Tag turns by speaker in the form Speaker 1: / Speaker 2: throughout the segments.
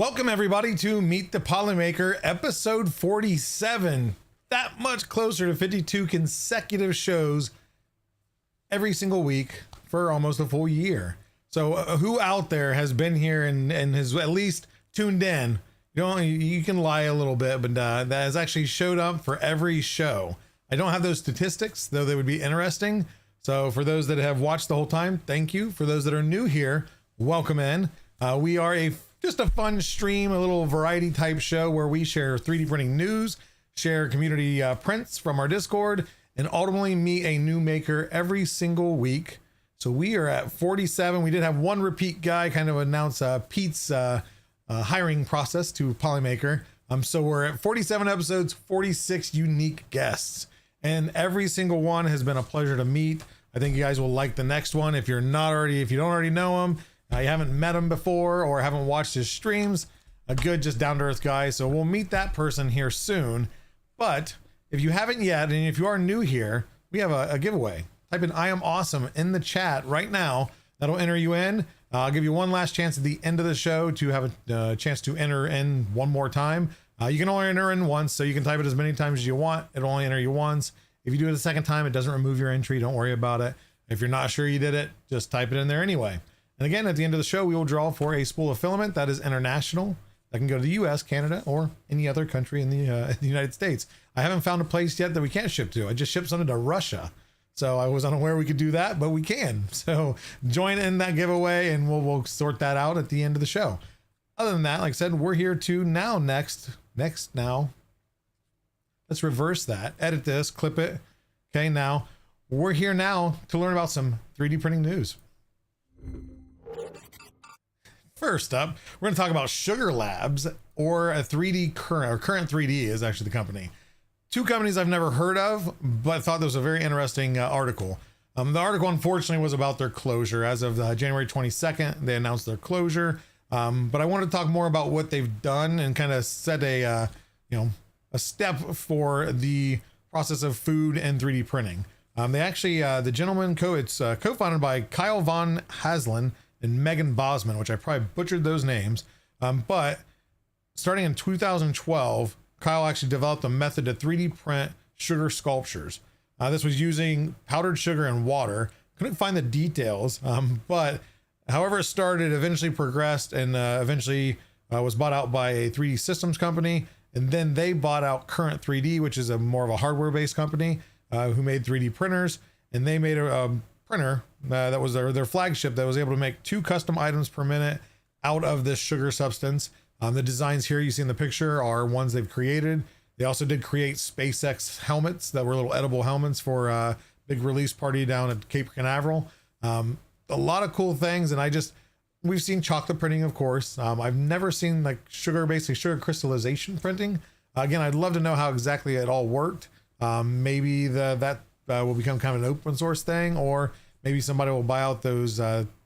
Speaker 1: Welcome everybody to Meet the Polymaker, episode 47. That much closer to 52 consecutive shows every single week for almost a full year. So who out there has been here and has at least tuned in? You can lie a little bit, but that has actually showed up for every show. I don't have those statistics, though they would be interesting. So for those that have watched the whole time, thank you. For those that are new here, welcome in. We are just a fun stream, a little variety type show where we share 3D printing news, share community prints from our Discord, and ultimately meet a new maker every single week. So we are at 47. We did have one repeat guy kind of announce Pete's hiring process to Polymaker. So we're at 47 episodes, 46 unique guests, and every single one has been a pleasure to meet. I think you guys will like the next one. If you don't already know him, you haven't met him before or haven't watched his streams, a good, just down to earth guy. So we'll meet that person here soon. But if you haven't yet, and if you are new here, we have a giveaway. Type in I am awesome in the chat right now. That'll enter you in. I'll give you one last chance at the end of the show to have a chance to enter in one more time. You can only enter in once, so you can type it as many times as you want. It'll only enter you once. If you do it a second time, it doesn't remove your entry. Don't worry about it. If you're not sure you did it, just type it in there anyway. And again, at the end of the show, we will draw for a spool of filament that is international. That can go to the US, Canada, or any other country in the United States. I haven't found a place yet that we can't ship to. I just shipped something to Russia. So I was unaware we could do that, but we can. So join in that giveaway and we'll sort that out at the end of the show. Other than that, like I said, we're here to next. Let's reverse that. Edit this, clip it. Okay, now we're here now to learn about some 3D printing news. First up, we're going to talk about Sugar Labs, or a 3D Current 3D is actually the company. Two companies I've never heard of, but thought this was a very interesting article. The article, unfortunately, was about their closure. As of January 22nd, they announced their closure. But I wanted to talk more about what they've done and kind of set a step for the process of food and 3D printing. They actually, the gentleman, it's co-founded by Kyle von Haslen and Megan Bosman, which I probably butchered those names. But starting in 2012, Kyle actually developed a method to 3D print sugar sculptures. This was using powdered sugar and water. Couldn't find the details, but however it started, eventually progressed, and eventually was bought out by a 3D systems company. And then they bought out Current 3D, which is more of a hardware-based company who made 3D printers. And they made a printer that was their flagship that was able to make 2 custom items per minute out of this sugar substance. The designs here you see in the picture are ones they've created. They also did create SpaceX helmets that were little edible helmets for a big release party down at Cape Canaveral. A lot of cool things, and we've seen chocolate printing, of course. I've never seen like sugar crystallization printing. Again, I'd love to know how exactly it all worked. Maybe that will become kind of an open source thing, or maybe somebody will buy out those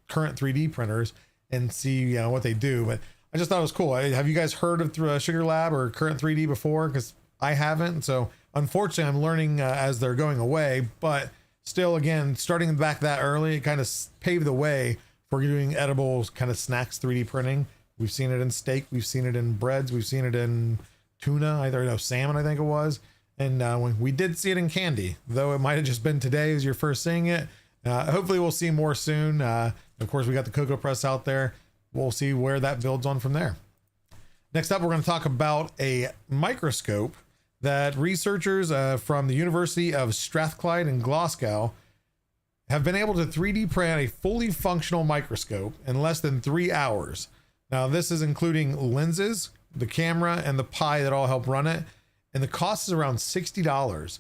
Speaker 1: Current 3D printers and see what they do. But I just thought it was cool. Have you guys heard of Sugar Lab or Current 3D before? Because I haven't. So unfortunately, I'm learning as they're going away. But still, again, starting back that early, it kind of paved the way for doing edible kind of snacks 3D printing. We've seen it in steak. We've seen it in breads. We've seen it in tuna, salmon, I think it was. And when we did see it in candy, though it might have just been today as you're first seeing it. Hopefully we'll see more soon. Of course, we got the Cocoa Press out there. We'll see where that builds on from there. Next up, we're going to talk about a microscope that researchers from the University of Strathclyde in Glasgow have been able to 3D print a fully functional microscope in less than 3 hours. Now, this is including lenses, the camera, and the Pi that all help run it. And the cost is around $60.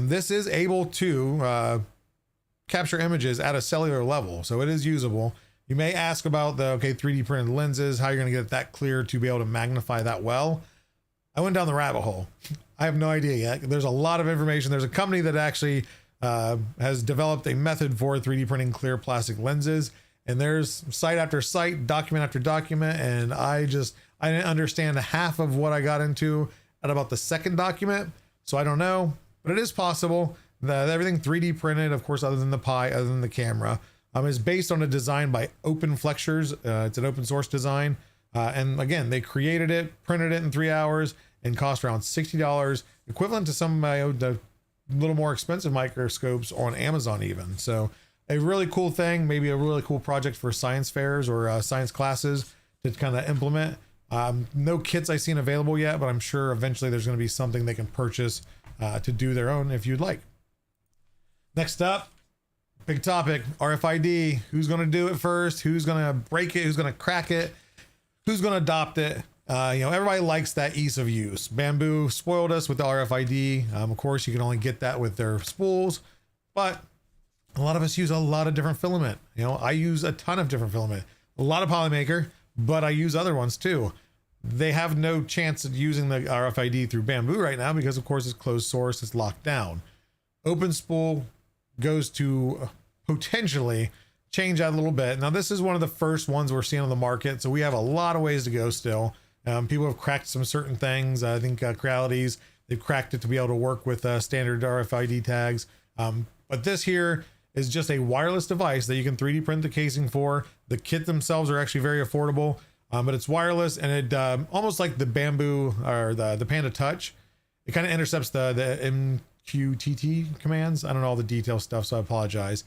Speaker 1: This is able to capture images at a cellular level, so it is usable. You may ask about the 3D printed lenses, how you're going to get that clear to be able to magnify that well. I went down the rabbit hole. I have no idea yet. There's a lot of information. There's a company that actually has developed a method for 3D printing clear plastic lenses, and there's site after site, document after document, and I didn't understand half of what I got into at about the second document, so I don't know, but it is possible that everything 3D printed, of course, other than the Pi, other than the camera, is based on a design by Open Flexures. It's an open source design. And again, they created it, printed it in 3 hours, and cost around $60, equivalent to some the little more expensive microscopes on Amazon even. So a really cool thing, maybe a really cool project for science fairs or science classes to kind of implement. No kits I've seen available yet, but I'm sure eventually there's going to be something they can purchase to do their own if you'd like. Next up, big topic, RFID. Who's going to do it first? Who's going to break it? Who's going to crack it? Who's going to adopt it? Everybody likes that ease of use. Bamboo spoiled us with the RFID. Of course, you can only get that with their spools, but a lot of us use a lot of different filament. I use a ton of different filament, a lot of Polymaker, but I use other ones too. They have no chance of using the RFID through Bamboo right now because, of course, it's closed source, it's locked down. Open spool goes to potentially change that a little bit. Now, this is one of the first ones we're seeing on the market, so we have a lot of ways to go still. People have cracked some certain things. I think Crealities, they've cracked it to be able to work with standard RFID tags. But this here is just a wireless device that you can 3D print the casing for. The kit themselves are actually very affordable, but it's wireless, and it almost like the Bamboo or the Panda Touch. It kind of intercepts the MQTT commands. I don't know all the detail stuff, so I apologize.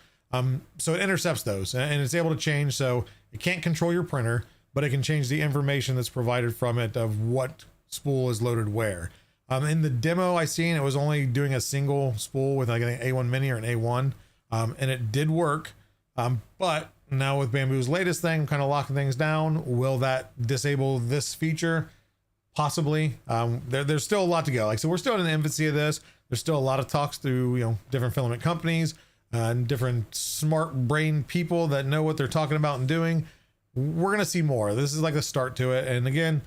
Speaker 1: So it intercepts those, and it's able to change. So it can't control your printer, but it can change the information that's provided from it of what spool is loaded where. In the demo I seen, it was only doing a single spool with like an A1 mini or an A1, and it did work. But now with Bamboo's latest thing, kind of locking things down, will that disable this feature? Possibly. There's still a lot to go. So we're still in the infancy of this. There's still a lot of talks through different filament companies and different smart brain people that know what they're talking about and doing. We're gonna see more. This is like a start to it, and again,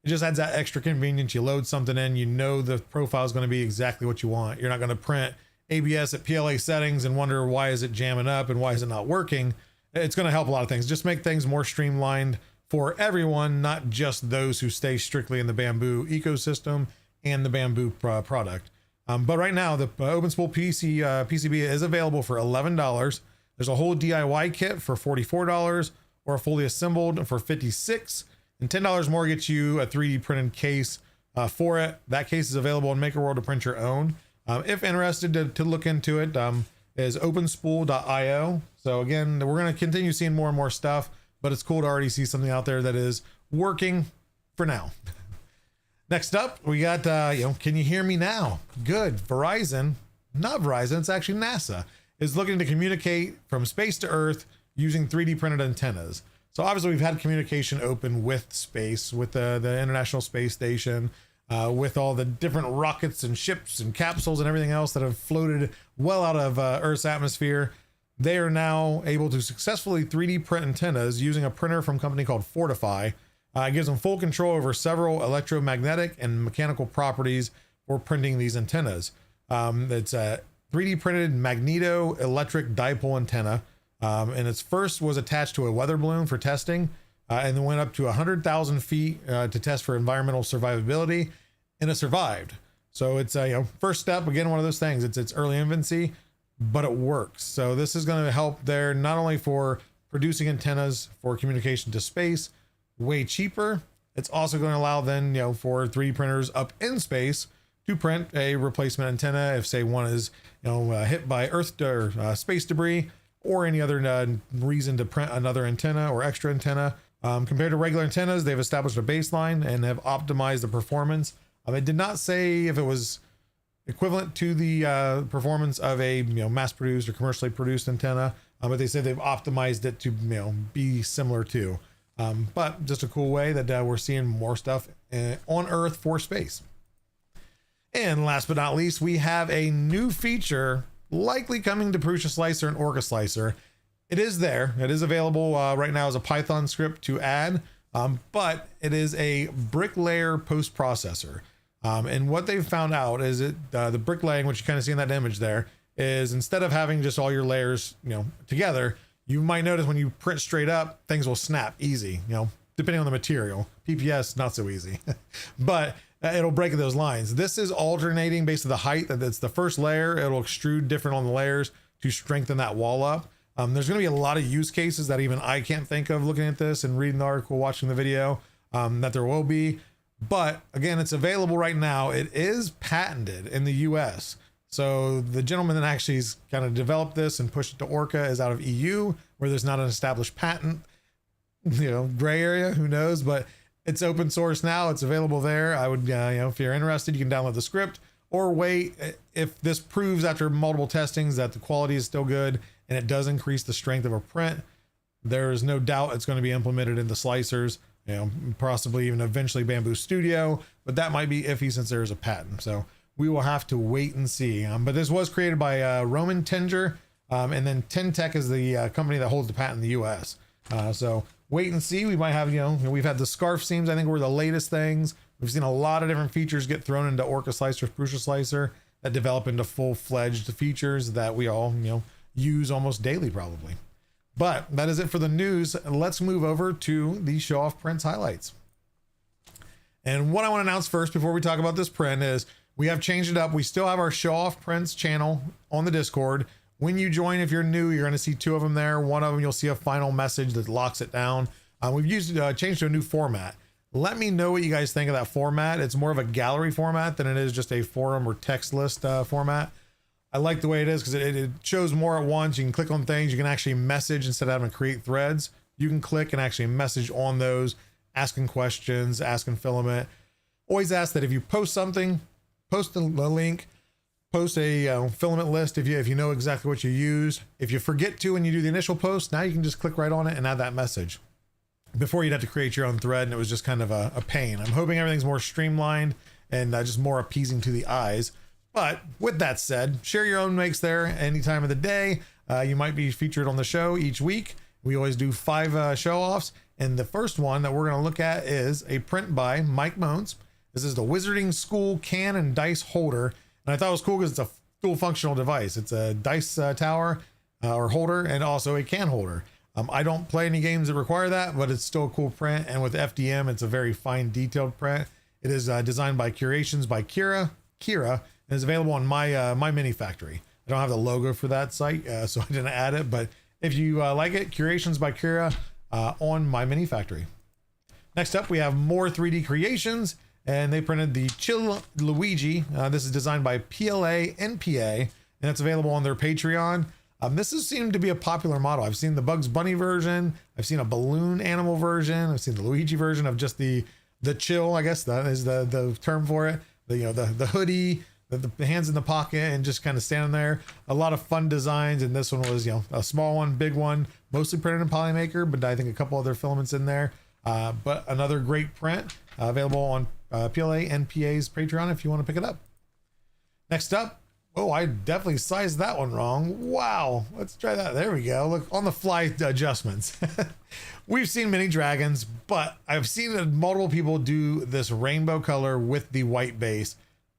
Speaker 1: it just adds that extra convenience. You load something in, the profile is going to be exactly what you want. You're not going to print ABS at PLA settings and wonder why is it jamming up and why is it not working. It's going to help a lot of things. Just make things more streamlined for everyone, not just those who stay strictly in the Bamboo ecosystem and the Bamboo product. But right now, the OpenSpool PCB is available for $11. There's a whole DIY kit for $44, or a fully assembled for $56. And $10 more gets you a 3D printed case for it. That case is available on MakerWorld to print your own. If interested to look into it, is openspool.io. So again, we're going to continue seeing more and more stuff, but it's cool to already see something out there that is working for now. Next up, we got, can you hear me now? Good. Verizon, not Verizon, it's actually NASA, is looking to communicate from space to Earth using 3D printed antennas. So obviously we've had communication open with space, with the International Space Station, with all the different rockets and ships and capsules and everything else that have floated well out of Earth's atmosphere. They are now able to successfully 3D print antennas using a printer from a company called Fortify. It gives them full control over several electromagnetic and mechanical properties for printing these antennas. It's a 3D printed magneto-electric dipole antenna. And its first was attached to a weather balloon for testing, and then went up to 100,000 feet to test for environmental survivability, and it survived. So it's a first step. Again, one of those things. It's early infancy, but it works. So this is going to help there not only for producing antennas for communication to space, way cheaper. It's also going to allow then for 3D printers up in space to print a replacement antenna if say one is hit by Earth or space debris, or any other reason to print another antenna or extra antenna. Compared to regular antennas, they've established a baseline and have optimized the performance. It did not say if it was equivalent to the performance of a mass-produced or commercially produced antenna, but they say they've optimized it to be similar to. But just a cool way that we're seeing more stuff on Earth for space. And last but not least, we have a new feature likely coming to Prusa Slicer and Orca Slicer. It is there. It is available right now as a Python script to add, but it is a bricklayer post processor. And what they've found out is the bricklaying, which you kind of see in that image there, is instead of having just all your layers, together, you might notice when you print straight up, things will snap easy, depending on the material. PPS, not so easy, but it'll break those lines. This is alternating based on the height. That's the first layer. It'll extrude different on the layers to strengthen that wall up. There's going to be a lot of use cases that even I can't think of looking at this and reading the article, watching the video. that there will be. But again, it's available right now. It is patented in the US. So the gentleman that actually has kind of developed this and pushed it to Orca is out of EU, where there's not an established patent, gray area, who knows, but it's open source now. It's available there. I would, if you're interested, you can download the script or wait. If this proves after multiple testings that the quality is still good and it does increase the strength of a print, there is no doubt it's going to be implemented into slicers, possibly even eventually Bamboo Studio, but that might be iffy since there is a patent. So we will have to wait and see. But this was created by Roman Tinger, and then Tentech is the company that holds the patent in the US. So wait and see. We might have, we've had the scarf seams, I think, were the latest things. We've seen a lot of different features get thrown into Orca Slicer, Prusa Slicer, that develop into full-fledged features that we all, use almost daily probably. But that is it for the news. Let's move over to the show off prints highlights. And what I want to announce first before we talk about this print is we have changed it up. We still have our show off prints channel on the Discord. When you join, if you're new, you're going to see 2 of them there. One of them, you'll see a final message that locks it down. We've changed to a new format. Let me know what you guys think of that format. It's more of a gallery format than it is just a forum or text list format. I like the way it is because it shows more at once. You can click on things. You can actually message instead of having to create threads. You can click and actually message on those, asking questions, asking filament. Always ask that if you post something, post the link, post a filament list if you know exactly what you use. If you forget to when you do the initial post, now you can just click right on it and add that message. Before you'd have to create your own thread, and it was just kind of a pain. I'm hoping everything's more streamlined and just more appeasing to the eyes. But with that said, share your own makes there any time of the day. You might be featured on the show each week. We always do 5 show-offs, and the first one that we're going to look at is a print by Mike Mones. This is the Wizarding School can and dice holder, and I thought it was cool because it's a dual functional device. It's a dice tower or holder, and also a can holder. I don't play any games that require that, but it's still a cool print, and with FDM, it's a very fine, detailed print. It is designed by Curations by Kira, and is available on my Mini Factory. I don't have the logo for that site, so I didn't add it, but if you like it, Curations by Kira on my Mini Factory. Next up, we have more 3D creations, and they printed the Chill Luigi. This is designed by PLA NPA, and it's available on their Patreon. This has seemed to be a popular model. I've seen the Bugs Bunny version. I've seen a balloon animal version. I've seen the Luigi version of just the chill, I guess that is the term for it. The hoodie, the hands in the pocket and just kind of standing there. A lot of fun designs, and this one was a small one, big one, mostly printed in Polymaker, but I think a couple other filaments in there. But another great print available on PLA NPA's Patreon if you want to pick it up. Next up, I definitely sized that one wrong. Wow, let's try that. There we go. Look, on the fly adjustments. We've seen mini dragons, but I've seen multiple people do this rainbow color with the white base.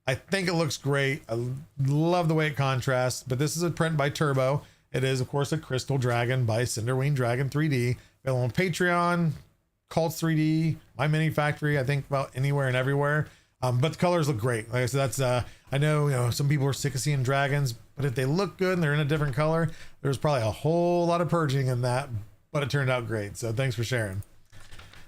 Speaker 1: I think it looks great. I love the way it contrasts, but this is a print by Turbo. It is, of course, a Crystal Dragon by Cinderwing Dragon 3D. Available on Patreon, Cults 3D, my Mini Factory, I think about anywhere and everywhere. But the colors look great. Like I said, that's I know some people are sick of seeing dragons, but if they look good and they're in a different color, there's probably a whole lot of purging in that, but it turned out great. So thanks for sharing.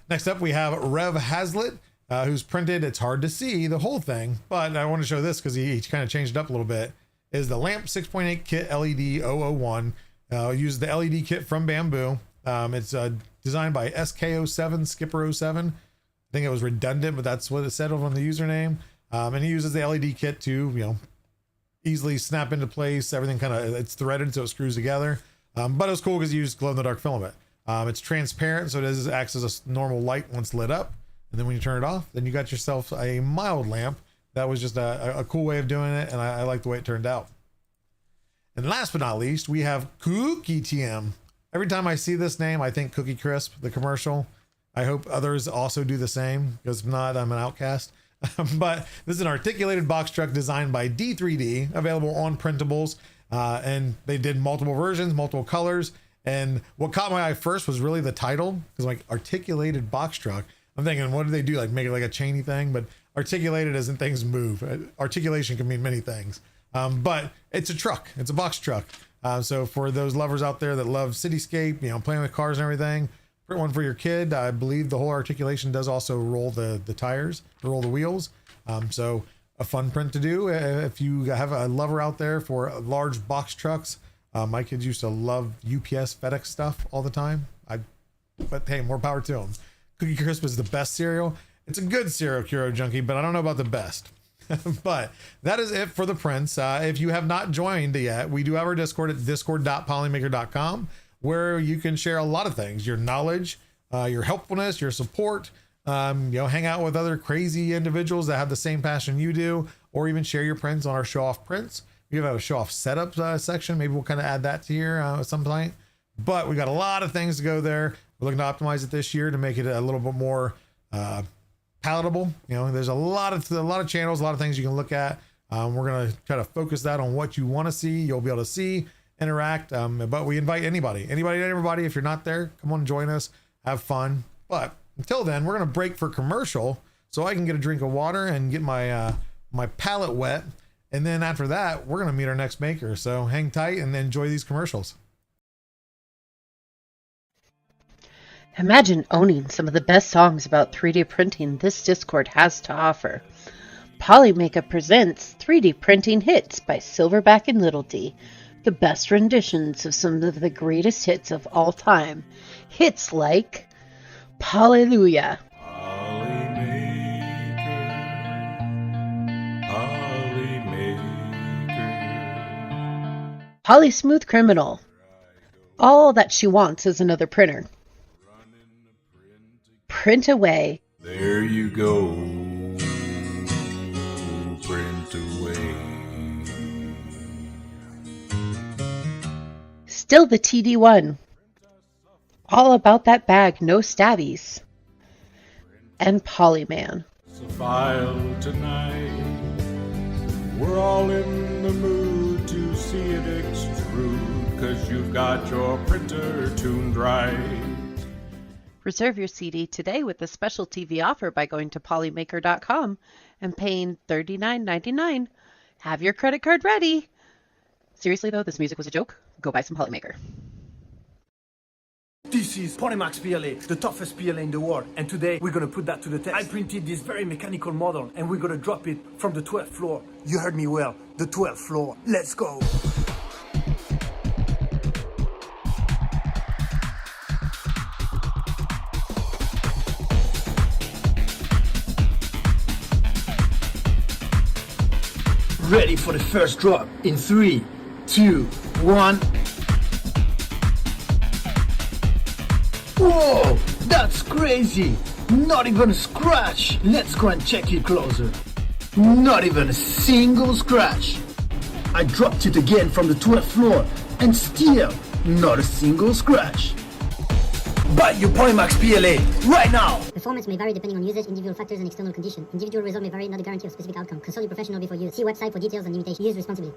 Speaker 1: Next up, we have Rev Hazlitt, who's printed, it's hard to see the whole thing, but I want to show this because he kind of changed it up a little bit, is the Lamp 6.8 Kit LED 001. Uses the LED kit from Bamboo. It's designed by SK07 Skipper 07. I think it was redundant, but that's what it said on the username. And he uses the LED kit to, easily snap into place. Everything it's threaded, so it screws together. But it was cool because he used glow in the dark filament. It's transparent, so it acts as a normal light once lit up. And then when you turn it off, then you got yourself a mild lamp. That was just a cool way of doing it, and I like the way it turned out. And last but not least, we have Cookie TM. Every time I see this name, I think Cookie Crisp, the commercial. I hope others also do the same, because if not, I'm an outcast. But this is an articulated box truck designed by D3D, available on printables. And they did multiple versions, multiple colors. And what caught my eye first was really the title, because like articulated box truck. I'm thinking, what do they do? Like make it like a chainy thing? But articulated isn't things move. Articulation can mean many things. But it's a truck. It's a box truck. So for those lovers out there that love cityscape, playing with cars and everything, print one for your kid. I believe the whole articulation does also roll the tires, roll the wheels. So a fun print to do if you have a lover out there for large box trucks. My kids used to love UPS, FedEx stuff all the time. But hey, more power to them. Cookie Crisp is the best cereal. It's a good cereal, Curo Junkie, but I don't know about the best. But that is it for the prints. If you have not joined yet, we do have our Discord at discord.polymaker.com, where you can share a lot of things, your knowledge, your helpfulness, your support, hang out with other crazy individuals that have the same passion you do, or even share your prints on our show off prints. We have a show off setup section. Maybe we'll kind of add that to here at some point, but we got a lot of things to go there. We're looking to optimize it this year to make it a little bit more, palatable. There's a lot of channels, a lot of things you can look at. We're going to try to focus that on what you want to see. You'll be able to see, interact. But we invite anybody and everybody. If you're not there, come on, join us, have fun. But until then, we're going to break for commercial so I can get a drink of water and get my palate wet. And then after that, we're going to meet our next maker. So hang tight and enjoy these commercials.
Speaker 2: Imagine owning some of the best songs about 3D printing this Discord has to offer. Polymaker presents 3D Printing Hits by Silverback and Little D, the best renditions of some of the greatest hits of all time. Hits like Hallelujah, Holly Smooth Criminal, All That She Wants Is Another Printer, Print Away,
Speaker 3: There you go, print away.
Speaker 2: Still the TD1, All About That Bag, No Stabbies, and Polyman.
Speaker 3: It's a file tonight. We're all in the mood to see it extrude, 'cause you've got your printer tuned right.
Speaker 2: Reserve your CD today with a special TV offer by going to polymaker.com and paying $39.99. Have your credit card ready. Seriously though, this music was a joke. Go buy some Polymaker.
Speaker 4: This is Polymax PLA, the toughest PLA in the world, and today we're gonna put that to the test. I printed this very mechanical model and we're gonna drop it from the 12th floor. You heard me well, the 12th floor. Let's go! Ready for the first drop in 3, 2, 1. Whoa, that's crazy! Not even a scratch! Let's go and check it closer. Not even a single scratch. I dropped it again from the 12th floor and still not a single scratch. Buy your Polymax PLA right now!
Speaker 5: Performance may vary depending on usage, individual factors, and external conditions. Individual result may vary, not a guarantee of specific outcome. Consult your professional before use. See website for details and limitations. Use responsibly.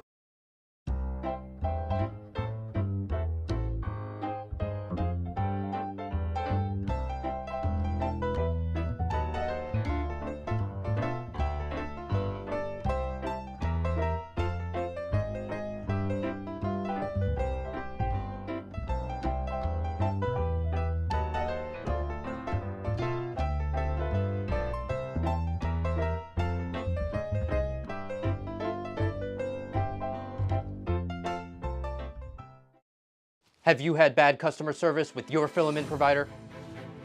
Speaker 6: Have you had bad customer service with your filament provider?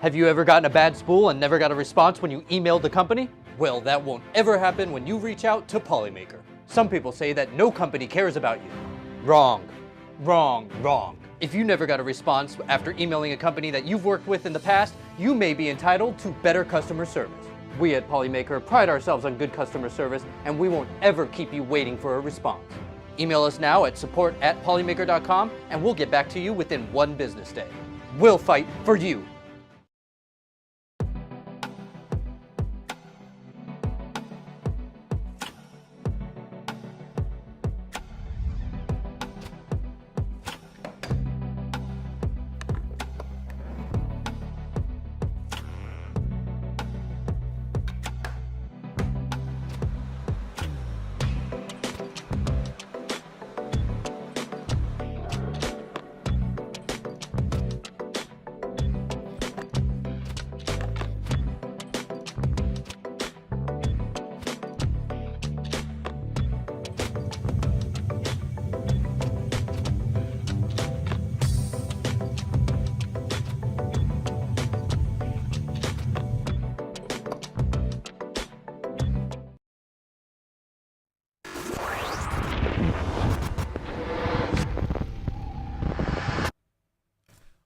Speaker 6: Have you ever gotten a bad spool and never got a response when you emailed the company? Well, that won't ever happen when you reach out to Polymaker. Some people say that no company cares about you. Wrong. Wrong. Wrong. If you never got a response after emailing a company that you've worked with in the past, you may be entitled to better customer service. We at Polymaker pride ourselves on good customer service, and we won't ever keep you waiting for a response. Email us now at support@polymaker.com and we'll get back to you within 1 business day. We'll fight for you.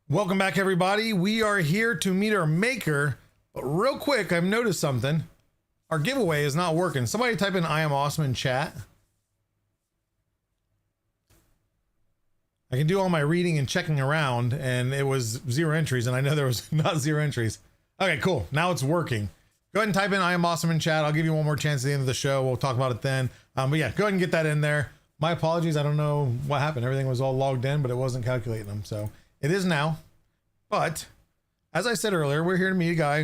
Speaker 1: Welcome back, everybody. We are here to meet our maker, but real quick, I've noticed something. Our giveaway is not working. Somebody type in "I am awesome" in chat. I can do all my reading and checking around, and it was 0 entries, and I know there was not 0 entries. Okay, cool. Now it's working. Go ahead and type in "I am awesome" in chat. I'll give you one more chance at the end of the show. We'll talk about it then. But yeah, go ahead and get that in there. My apologies. I don't know what happened. Everything was all logged in, but it wasn't calculating them. So it is now. But as I said earlier, we're here to meet a guy,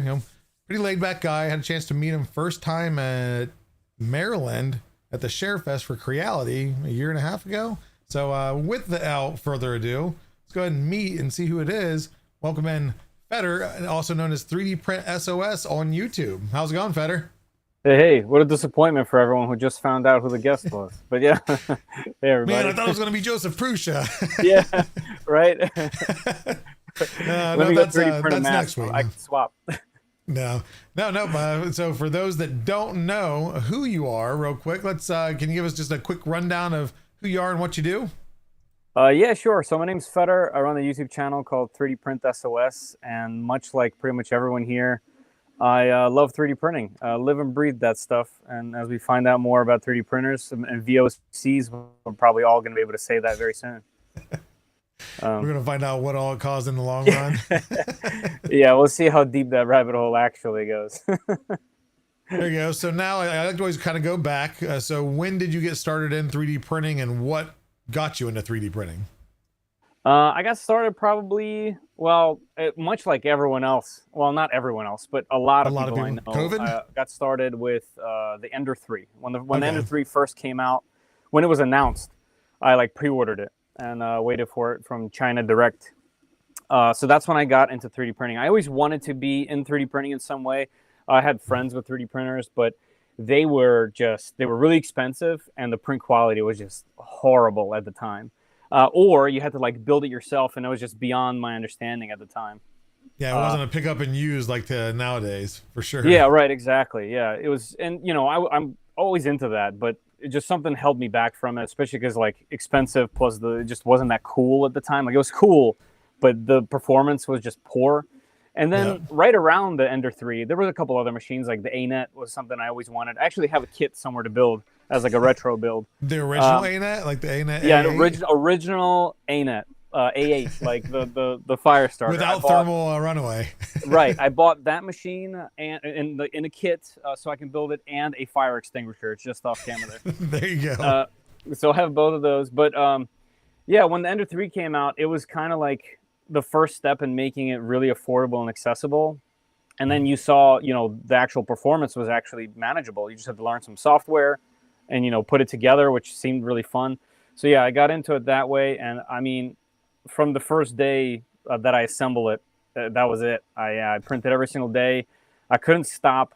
Speaker 1: pretty laid back guy. Had a chance to meet him first time at Maryland at the Share Fest for Creality a year and a half ago. So without further ado, let's go ahead and meet and see who it is. Welcome in Feder, also known as 3D Print SOS on YouTube. How's it going, Feder?
Speaker 7: Hey, what a disappointment for everyone who just found out who the guest was. But yeah, hey everybody.
Speaker 1: Man, I thought it was going to be Joseph Prusha.
Speaker 7: Yeah, right?
Speaker 1: No, that's next week.
Speaker 7: I can swap.
Speaker 1: No. So for those that don't know who you are, real quick, let's can you give us just a quick rundown of who you are and what you do?
Speaker 7: Yeah, sure. So my name's Feder. I run a YouTube channel called 3D Print SOS, and much like pretty much everyone here, I love 3D printing. Live and breathe that stuff. And as we find out more about 3D printers and VOCs, we're probably all going to be able to say that very soon.
Speaker 1: We're going to find out what all it caused in the long run.
Speaker 7: Yeah, we'll see how deep that rabbit hole actually goes.
Speaker 1: There you go. So now I like to always kind of go back. So when did you get started in 3D printing, and what got you into 3D printing?
Speaker 7: I got started probably, much like everyone else. Well, not everyone else, but a lot of people I know.
Speaker 1: COVID?
Speaker 7: Got started with the Ender 3. When the Ender 3 first came out, when it was announced, I pre-ordered it and waited for it from China Direct. So that's when I got into 3D printing. I always wanted to be in 3D printing in some way. I had friends with 3D printers, but they were really expensive, and the print quality was just horrible at the time. Or you had to build it yourself, and it was just beyond my understanding at the time.
Speaker 1: Yeah, it wasn't a pick up and use like nowadays, for sure.
Speaker 7: Yeah, right, exactly. Yeah, it was, and I'm always into that, but it just something held me back from it, especially because expensive plus it just wasn't that cool at the time. It was cool, but the performance was just poor. And then right around the Ender 3, there was a couple other machines, like the ANET was something I always wanted. I actually have a kit somewhere to build as a retro build.
Speaker 1: The original ANET? Like the ANET?
Speaker 7: Yeah, original ANET, A8, the fire starter.
Speaker 1: Without thermal runaway.
Speaker 7: Right. I bought that machine and in a kit so I can build it, and a fire extinguisher. It's just off camera there.
Speaker 1: There you go.
Speaker 7: So I have both of those. But yeah, when the Ender 3 came out, it was kind of like the first step in making it really affordable and accessible. And then you saw, the actual performance was actually manageable. You just had to learn some software and, put it together, which seemed really fun. So yeah, I got into it that way. And I mean, from the first day that I assembled it, that was it. I printed every single day. I couldn't stop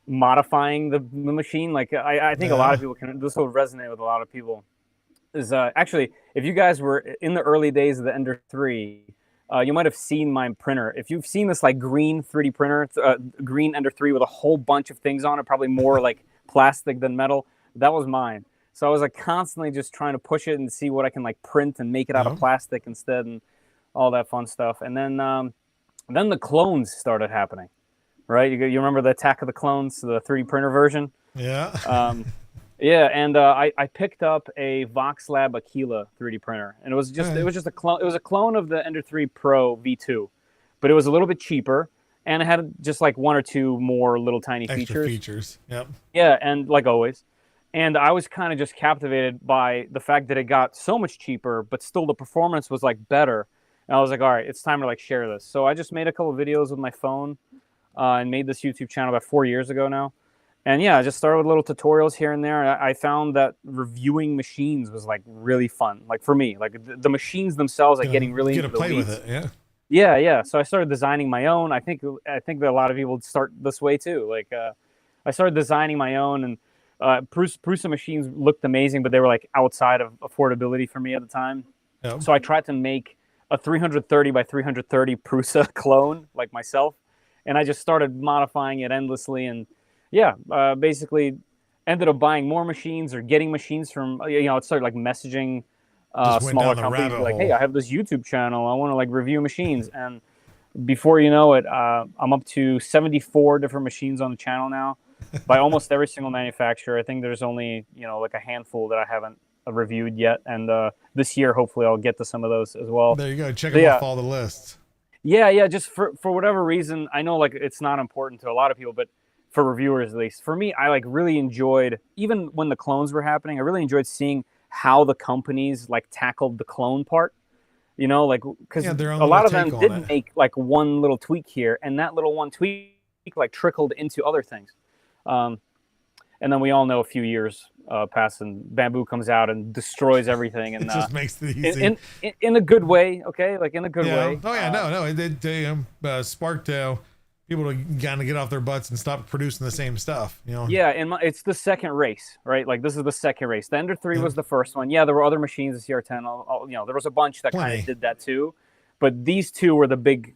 Speaker 7: modifying the machine. I think a lot of people this will resonate with a lot of people. Is actually, if you guys were in the early days of the Ender 3, you might have seen my printer. If you've seen this green 3D printer, green Ender 3 with a whole bunch of things on it, probably more plastic than metal, that was mine. So I was constantly just trying to push it and see what I can print and make it out of plastic instead, and all that fun stuff. And then the clones started happening, right? You remember the Attack of the Clones, the 3D printer version?
Speaker 1: Yeah.
Speaker 7: Yeah, and I picked up a VoxLab Aquila 3D printer, and it was just a clone. It was a clone of the Ender 3 Pro V2, but it was a little bit cheaper, and it had just one or two more little tiny
Speaker 1: Extra features. Yep.
Speaker 7: Yeah, and like always, and I was kind of just captivated by the fact that it got so much cheaper, but still the performance was better. And I was like, all right, it's time to share this. So I just made a couple of videos with my phone, and made this YouTube channel about 4 years ago now. And yeah, I just started with little tutorials here and there. I found that reviewing machines was really fun. For me, the machines themselves, getting really into the weeds.
Speaker 1: Get to play with it, yeah.
Speaker 7: Yeah. So I started designing my own. I think that a lot of people start this way too. I started designing my own, and Prusa machines looked amazing, but they were outside of affordability for me at the time. Yep. So I tried to make a 330 by 330 Prusa clone myself, and I just started modifying it endlessly. And yeah, basically ended up buying more machines or getting machines from, it started messaging
Speaker 1: Just went
Speaker 7: smaller
Speaker 1: down the
Speaker 7: companies
Speaker 1: rabbit
Speaker 7: like, hey,
Speaker 1: hole.
Speaker 7: I have this YouTube channel. I want to like review machines. And before you know it, I'm up to 74 different machines on the channel now by almost every single manufacturer. I think there's only, like a handful that I haven't reviewed yet. And this year, hopefully I'll get to some of those as well.
Speaker 1: There you go. Check
Speaker 7: But
Speaker 1: them
Speaker 7: yeah.
Speaker 1: off all the lists.
Speaker 7: Yeah. Just for whatever reason, I know like it's not important to a lot of people, but for reviewers at least, for me, I like really enjoyed, even when the clones were happening, I really enjoyed seeing how the companies like tackled the clone part. Like because
Speaker 1: Yeah, their own
Speaker 7: a lot of
Speaker 1: little
Speaker 7: them
Speaker 1: take on
Speaker 7: did
Speaker 1: it.
Speaker 7: make like one little tweak here, and that little one tweak like trickled into other things. And then we all know a few years pass, and Bamboo comes out and destroys everything, and
Speaker 1: It just makes it easy.
Speaker 7: in a good way, okay, like in a good way.
Speaker 1: Oh yeah, no, it sparked people to kind of get off their butts and stop producing the same stuff.
Speaker 7: Yeah, and it's the second race, right? Like this is the second race. The Ender 3 was the first one. Yeah, there were other machines, the CR10. There was a bunch that kind
Speaker 1: Plenty.
Speaker 7: of did that too, but these two were the big,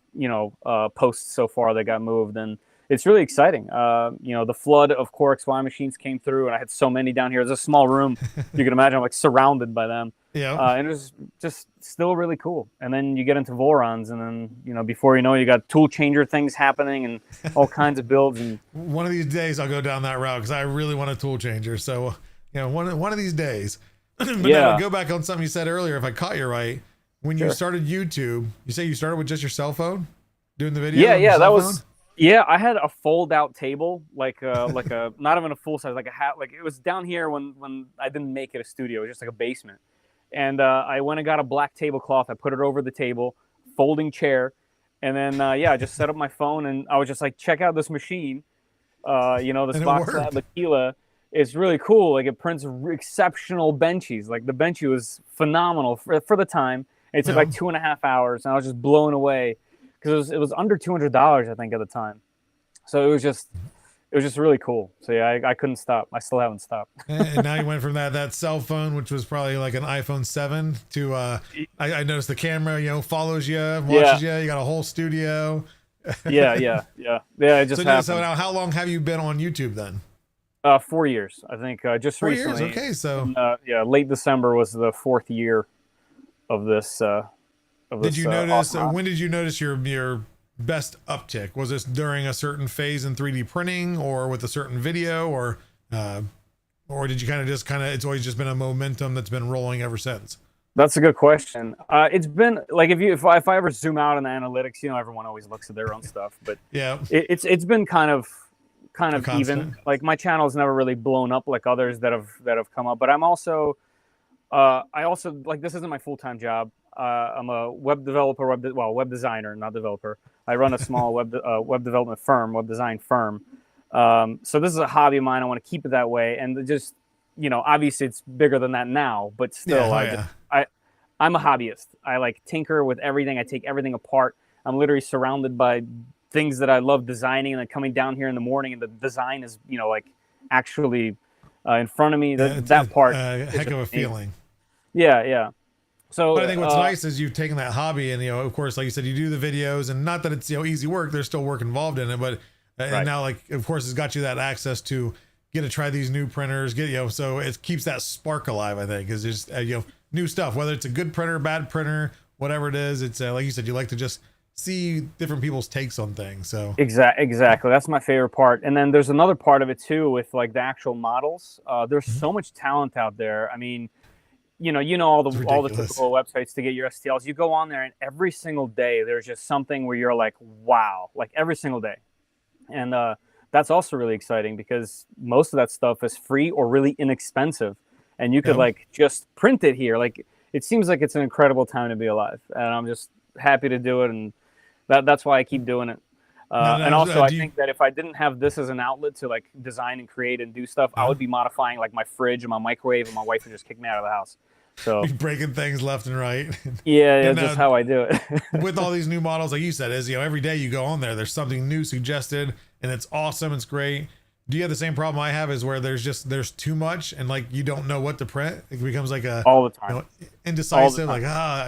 Speaker 7: posts so far that got moved, and it's really exciting. The flood of Core XY machines came through, and I had so many down here. It's a small room. You can imagine I'm like surrounded by them.
Speaker 1: Yeah.
Speaker 7: And it was just still really cool. And then you get into Vorons, and then, before you know it, you got tool changer things happening and all kinds of builds. And
Speaker 1: One of these days I'll go down that route because I really want a tool changer. So, one of these days. But now to go back on something you said earlier, if I caught you right, when you started YouTube, you say you started with just your cell phone doing the video?
Speaker 7: Yeah, that was. Yeah, I had a fold-out table, like a not even a full size, like a hat. Like it was down here when I didn't make it a studio, it was just like a basement. And I went and got a black tablecloth. I put it over the table, folding chair, and then I just set up my phone, and I was just like, check out this machine. This Box Lab Aquila is really cool. Like it prints exceptional benchies. Like the benchy was phenomenal for the time. It took like 2.5 hours, and I was just blown away. Because it was under $200, I think, at the time. So it was just really cool. So yeah, I couldn't stop. I still haven't stopped.
Speaker 1: And now you went from that cell phone, which was probably like an iPhone 7, to I noticed the camera, follows you, watches you. You got a whole studio.
Speaker 7: Yeah. It just happened.
Speaker 1: So now, how long have you been on YouTube then?
Speaker 7: 4 years, I think. Just
Speaker 1: 4
Speaker 7: recently.
Speaker 1: years. Okay, so
Speaker 7: late December was the 4th year of this.
Speaker 1: Did you notice?
Speaker 7: Awesome.
Speaker 1: When did you notice your best uptick? Was this during a certain phase in 3D printing, or with a certain video, or did you it's always just been a momentum that's been rolling ever since?
Speaker 7: That's a good question. It's been like if I ever zoom out on the analytics, everyone always looks at their own stuff, but
Speaker 1: yeah,
Speaker 7: it's been kind of
Speaker 1: constant.
Speaker 7: even. Like my channel's never really blown up like others that have come up, but I also like, this isn't my full-time job. I'm a web developer, web designer, not developer. I run a small web development firm, web design firm. So this is a hobby of mine. I want to keep it that way. And just, obviously it's bigger than that now, but still, I'm a hobbyist. I like tinker with everything. I take everything apart. I'm literally surrounded by things that I love designing, and then coming down here in the morning, and the design is, like actually in front of me. That part,
Speaker 1: heck of a feeling.
Speaker 7: Yeah. So,
Speaker 1: but I think what's nice is you've taken that hobby, and of course, like you said, you do the videos, and not that it's easy work. There's still work involved in it, but and now, like, of course, it's got you that access to get to try these new printers. So it keeps that spark alive. I think is just new stuff, whether it's a good printer, bad printer, whatever it is. It's like you said, you like to just see different people's takes on things. So
Speaker 7: exactly, that's my favorite part. And then there's another part of it too, with like the actual models. There's so much talent out there. I mean, all the typical websites to get your STLs. You go on there, and every single day there's just something where you're like, wow, like every single day. And that's also really exciting, because most of that stuff is free or really inexpensive, and you could like just print it here. Like it seems like it's an incredible time to be alive, and I'm just happy to do it, and that's why I keep doing it. And also, I think that if I didn't have this as an outlet to like design and create and do stuff, I would be modifying like my fridge and my microwave, and my wife would just kick me out of the house. So
Speaker 1: breaking things left and right.
Speaker 7: Yeah, just how I do it.
Speaker 1: With all these new models, like you said, is every day you go on there's something new suggested, and it's awesome. It's great. Do you have the same problem I have, is where there's too much, and like you don't know what to print? It becomes like
Speaker 7: all the time
Speaker 1: indecisive. Like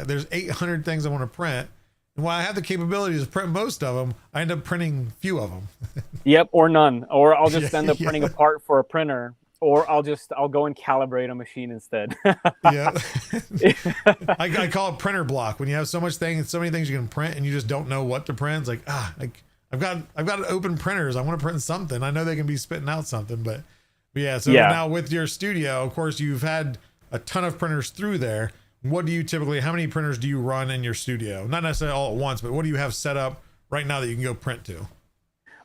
Speaker 1: there's 800 things I want to print. And while I have the capability to print most of them, I end up printing few of them.
Speaker 7: Yep, or none. Or I'll just end up printing a part for a printer, Or I'll go and calibrate a machine instead.
Speaker 1: Yeah. I call it printer block when you have so many things you can print and you just don't know what to print. It's like, I've got open printers. I want to print something. I know they can be spitting out something, but yeah. So now with your studio, of course, you've had a ton of printers through there. What do you typically, how many printers do you run in your studio? Not necessarily all at once, but what do you have set up right now that you can go print to?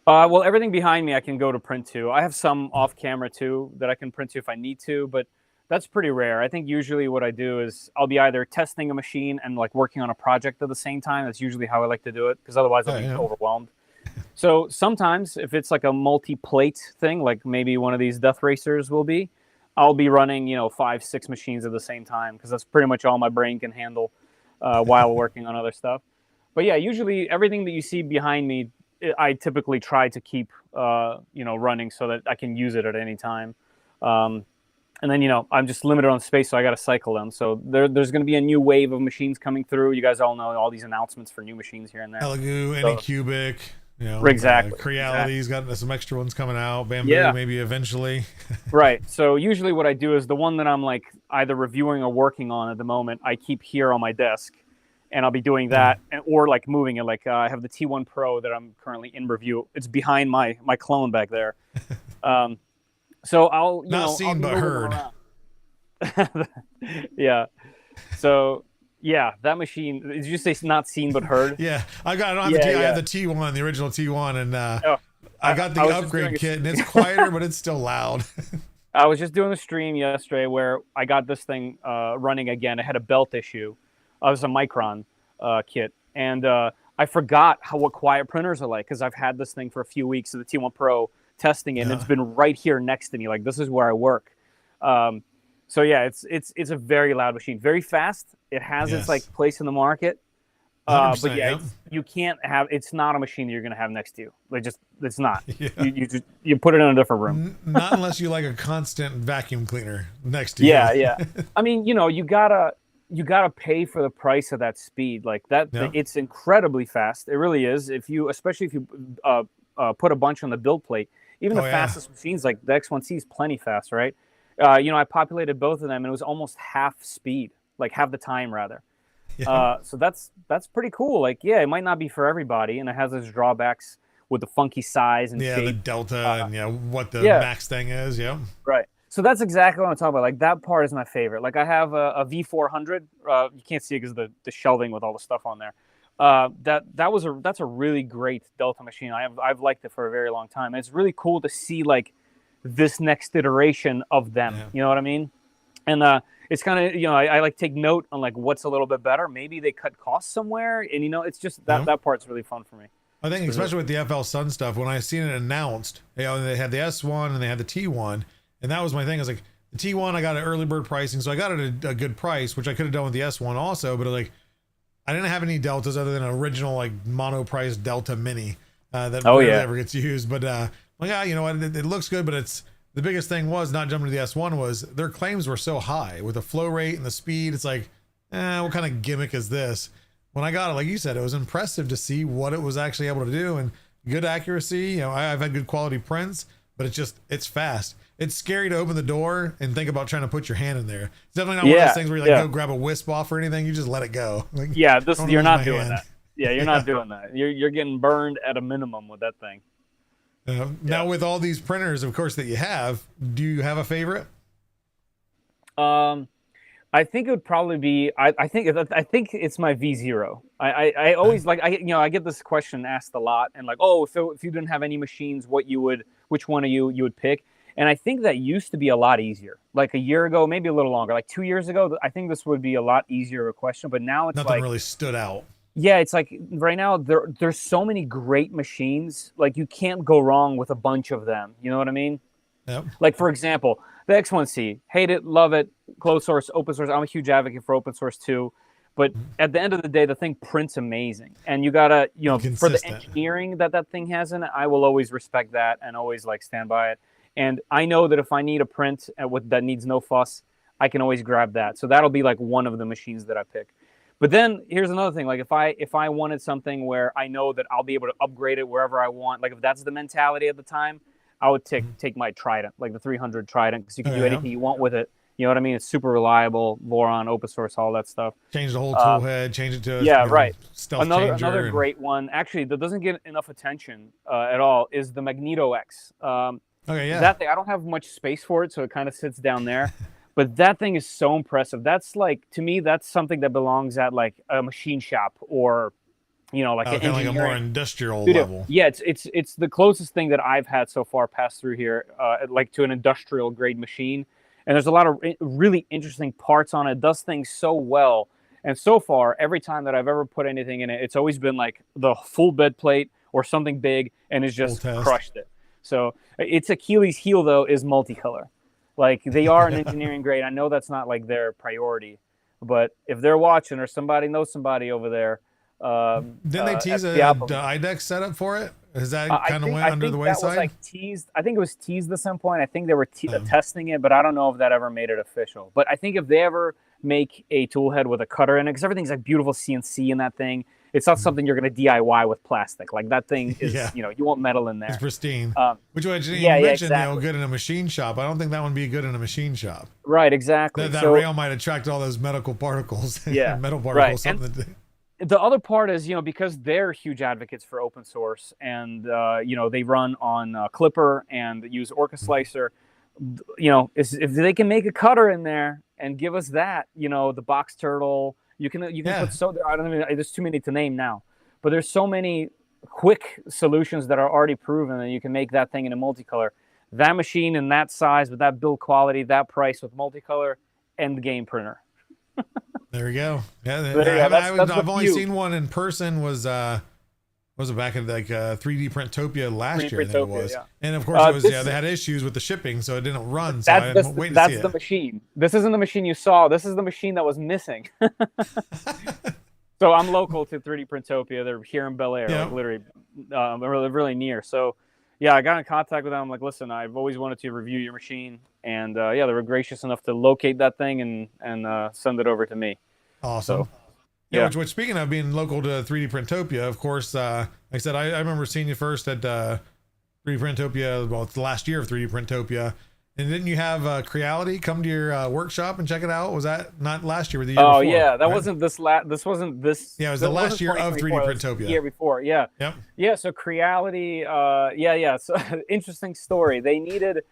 Speaker 7: Well, everything behind me I can go to print to. I have some off camera too that I can print to if I need to, but that's pretty rare. I think usually what I do is I'll be either testing a machine and like working on a project at the same time. That's usually how I like to do it, because otherwise I'll be overwhelmed. So sometimes if it's like a multi-plate thing, like maybe one of these death racers will be, I'll be running, 5-6 machines at the same time, because that's pretty much all my brain can handle while working on other stuff. But yeah, usually everything that you see behind me, I typically try to keep, running so that I can use it at any time. And then, I'm just limited on space, so I got to cycle them. So there's going to be a new wave of machines coming through. You guys all know all these announcements for new machines here and there.
Speaker 1: Elegoo, Anycubic,
Speaker 7: exactly.
Speaker 1: Creality's got some extra ones coming out. Bamboo, maybe eventually.
Speaker 7: Right. So usually what I do is the one that I'm like either reviewing or working on at the moment, I keep here on my desk. And I'll be doing that, or like moving it. Like I have the T1 Pro that I'm currently in review. It's behind my clone back there. So I'll
Speaker 1: not seen but heard.
Speaker 7: Yeah. So yeah, that machine. Did you say not seen but heard?
Speaker 1: Yeah, I don't have the T. I have the T1, the original T1, and I got the upgrade kit, and it's quieter, but it's still loud.
Speaker 7: I was just doing a stream yesterday where I got this thing running again. I had a belt issue. It was a Micron kit, and I forgot what quiet printers are like, because I've had this thing for a few weeks, the T1 Pro, testing it, and it's been right here next to me. Like, this is where I work. So yeah, it's a very loud machine, very fast. It has its like place in the market, but yeah, you can't have. It's not a machine that you're gonna have next to you. Like, it's not. You put it in a different room.
Speaker 1: Not unless you like a constant vacuum cleaner next to you.
Speaker 7: Yeah. I mean, you gotta pay for the price of that speed. Like that, it's incredibly fast. It really is. Especially if you put a bunch on the build plate, even the fastest machines, like the X1C is plenty fast, right? I populated both of them, and it was almost half speed, like half the time rather. So that's pretty cool. Like, yeah, it might not be for everybody, and it has its drawbacks with the funky size and shape.
Speaker 1: The delta and what the max thing is. Yeah, right.
Speaker 7: So that's exactly what I'm talking about. Like, that part is my favorite. Like, I have a V400. You can't see it because of the shelving with all the stuff on there. That's a really great Delta machine. I've liked it for a very long time. And it's really cool to see like this next iteration of them. You know what I mean? And it's kind of, I like take note on like what's a little bit better. Maybe they cut costs somewhere, and it's just that part's really fun for me.
Speaker 1: I think especially with the FL Sun stuff, when I seen it announced, they had the S1 and they had the T1. And that was my thing. I was like, the T1, I got an early bird pricing, so I got it at a good price, which I could have done with the S1 also. But like, I didn't have any Deltas other than an original like mono price Delta Mini that ever gets used. But you know what? It looks good, but it's the biggest thing was not jumping to the S1 was their claims were so high with the flow rate and the speed. It's like, what kind of gimmick is this? When I got it, like you said, it was impressive to see what it was actually able to do, and good accuracy. I've had good quality prints, but it's fast. It's scary to open the door and think about trying to put your hand in there. It's definitely not one of those things where you go grab a wisp off or anything. You just let it go. Like,
Speaker 7: you're not doing that. Yeah, you're not doing that. You're getting burned at a minimum with that thing.
Speaker 1: Now with all these printers, of course, that you have, do you have a favorite?
Speaker 7: I think it would probably be. I think it's my V0. I always I get this question asked a lot, and like, if you didn't have any machines, which one of you would pick? And I think that used to be a lot easier. Like a year ago, maybe a little longer, like 2 years ago, I think this would be a lot easier of a question. But now it's
Speaker 1: nothing really stood out.
Speaker 7: Yeah, it's like right now there's so many great machines. Like you can't go wrong with a bunch of them. You know what I mean?
Speaker 1: Yep.
Speaker 7: Like for example, the X1C, hate it, love it, closed source, open source. I'm a huge advocate for open source too. But at the end of the day, the thing prints amazing, and you gotta, for the engineering that thing has in it, I will always respect that and always like stand by it. And I know that if I need a print that needs no fuss, I can always grab that. So that'll be like one of the machines that I pick. But then here's another thing. Like if I wanted something where I know that I'll be able to upgrade it wherever I want, like if that's the mentality at the time, I would take my Trident, like the 300 Trident, because you can do
Speaker 1: yeah.
Speaker 7: anything you want with it. You know what I mean? It's super reliable, Voron, open source, all that stuff.
Speaker 1: Change the whole tool head, change it to a
Speaker 7: right.
Speaker 1: stealth
Speaker 7: Another great one, actually, that doesn't get enough attention at all, is the Magneto X.
Speaker 1: Okay, yeah.
Speaker 7: That thing, I don't have much space for it, so it kind of sits down there. But that thing is so impressive. That's like, to me, that's something that belongs at like a machine shop, or like an
Speaker 1: kind of like a more industrial level.
Speaker 7: Yeah, it's the closest thing that I've had so far pass through here, like to an industrial grade machine. And there's a lot of really interesting parts on it. It does things so well. And so far, every time that I've ever put anything in it, it's always been like the full bed plate or something big, and it's just crushed it. So its Achilles heel, though, is multicolor. Like, they are an engineering grade. I know that's not like their priority, but if they're watching or somebody knows somebody over there,
Speaker 1: didn't they tease a IDEX setup for it? Is that kind of went under the wayside?
Speaker 7: Was like teased. I think it was teased at some point. I think they were testing it, but I don't know if that ever made it official. But I think if they ever make a tool head with a cutter in it, because everything's like beautiful CNC in that thing, it's not something you're going to DIY with plastic. Like, that thing is, you want metal in there.
Speaker 1: It's pristine. Which one you
Speaker 7: mentioned,
Speaker 1: exactly. Good in a machine shop. I don't think that one would be good in a machine shop.
Speaker 7: Right, exactly.
Speaker 1: That rail might attract all those medical particles.
Speaker 7: Yeah,
Speaker 1: metal particles.
Speaker 7: Right. The other part is, because they're huge advocates for open source, and they run on Clipper and use Orca Slicer. If they can make a cutter in there and give us that, the box turtle, you can put I don't even. There's too many to name now, but there's so many quick solutions that are already proven that you can make that thing in a multicolor. That machine in that size with that build quality, that price with multicolor, end game printer.
Speaker 1: There we go. Yeah, I've only seen one in person. Was it back in like 3D Printopia last year? I think it was. Yeah. And of course, it was. They had issues with the shipping, so it didn't run. So I'm waiting to see
Speaker 7: the machine. This isn't the machine you saw. This is the machine that was missing. So I'm local to 3D Printopia. They're here in Bel Air, like literally, really near. So yeah, I got in contact with them. I'm like, listen, I've always wanted to review your machine. And they were gracious enough to locate that thing and send it over to me.
Speaker 1: Awesome. So, which speaking of being local to 3D Printopia, of course, like I said, I remember seeing you first at 3D Printopia. Well, it's the last year of 3D Printopia. And didn't you have Creality come to your workshop and check it out? Was that not last year, or the year before?
Speaker 7: Oh yeah, that wasn't this. This wasn't this.
Speaker 1: Yeah, it was the last year of 3D Printopia.
Speaker 7: The year before, yeah.
Speaker 1: Yep.
Speaker 7: Yeah. So Creality, So interesting story. They needed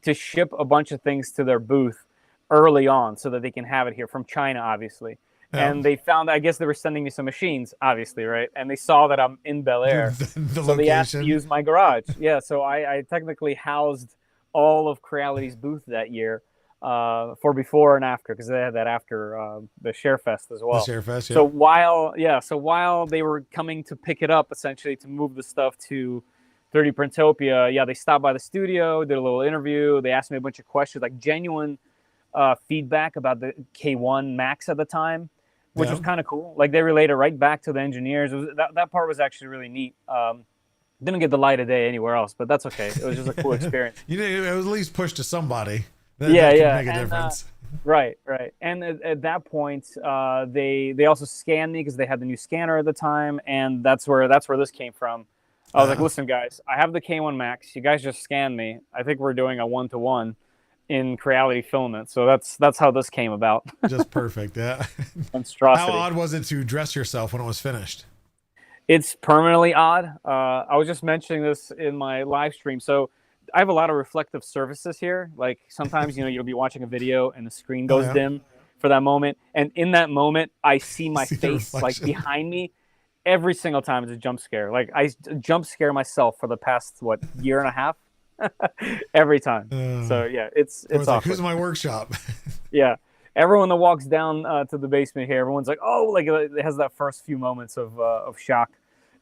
Speaker 7: to ship a bunch of things to their booth early on so that they can have it here from China, obviously. Yeah. And they found, I guess they were sending me some machines, obviously, right? And they saw that I'm in Bel Air. So they asked to use my garage. Yeah, so I technically housed all of Creality's booth that year for before and after, because they had that after the ShareFest as well.
Speaker 1: The ShareFest, yeah.
Speaker 7: So while they were coming to pick it up, essentially, to move the stuff to 3D Printopia, they stopped by the studio, did a little interview. They asked me a bunch of questions, like genuine feedback about the K1 Max at the time, which was kind of cool. Like, they related right back to the engineers. That part was actually really neat. Didn't get the light of day anywhere else, but that's okay. It was just a cool experience.
Speaker 1: It was at least pushed to somebody. That make a difference.
Speaker 7: Right. And at that point, they also scanned me because they had the new scanner at the time, and that's where this came from. I was like, listen, guys, I have the K1 Max. You guys just scanned me. I think we're doing a 1-to-1 in Creality filament. So that's how this came about.
Speaker 1: Just perfect, yeah.
Speaker 7: Monstrosity.
Speaker 1: How odd was it to dress yourself when it was finished?
Speaker 7: It's permanently odd. I was just mentioning this in my live stream. So I have a lot of reflective surfaces here. Like, sometimes, you'll be watching a video and the screen goes dim for that moment. And in that moment, I see my face, like, behind me. Every single time it's a jump scare. Like, I jump scare myself for the past, year and a half? Every time. So yeah, it's awkward.
Speaker 1: Like, who's my workshop?
Speaker 7: Yeah. Everyone that walks down to the basement here, everyone's like, oh, like, it has that first few moments of shock.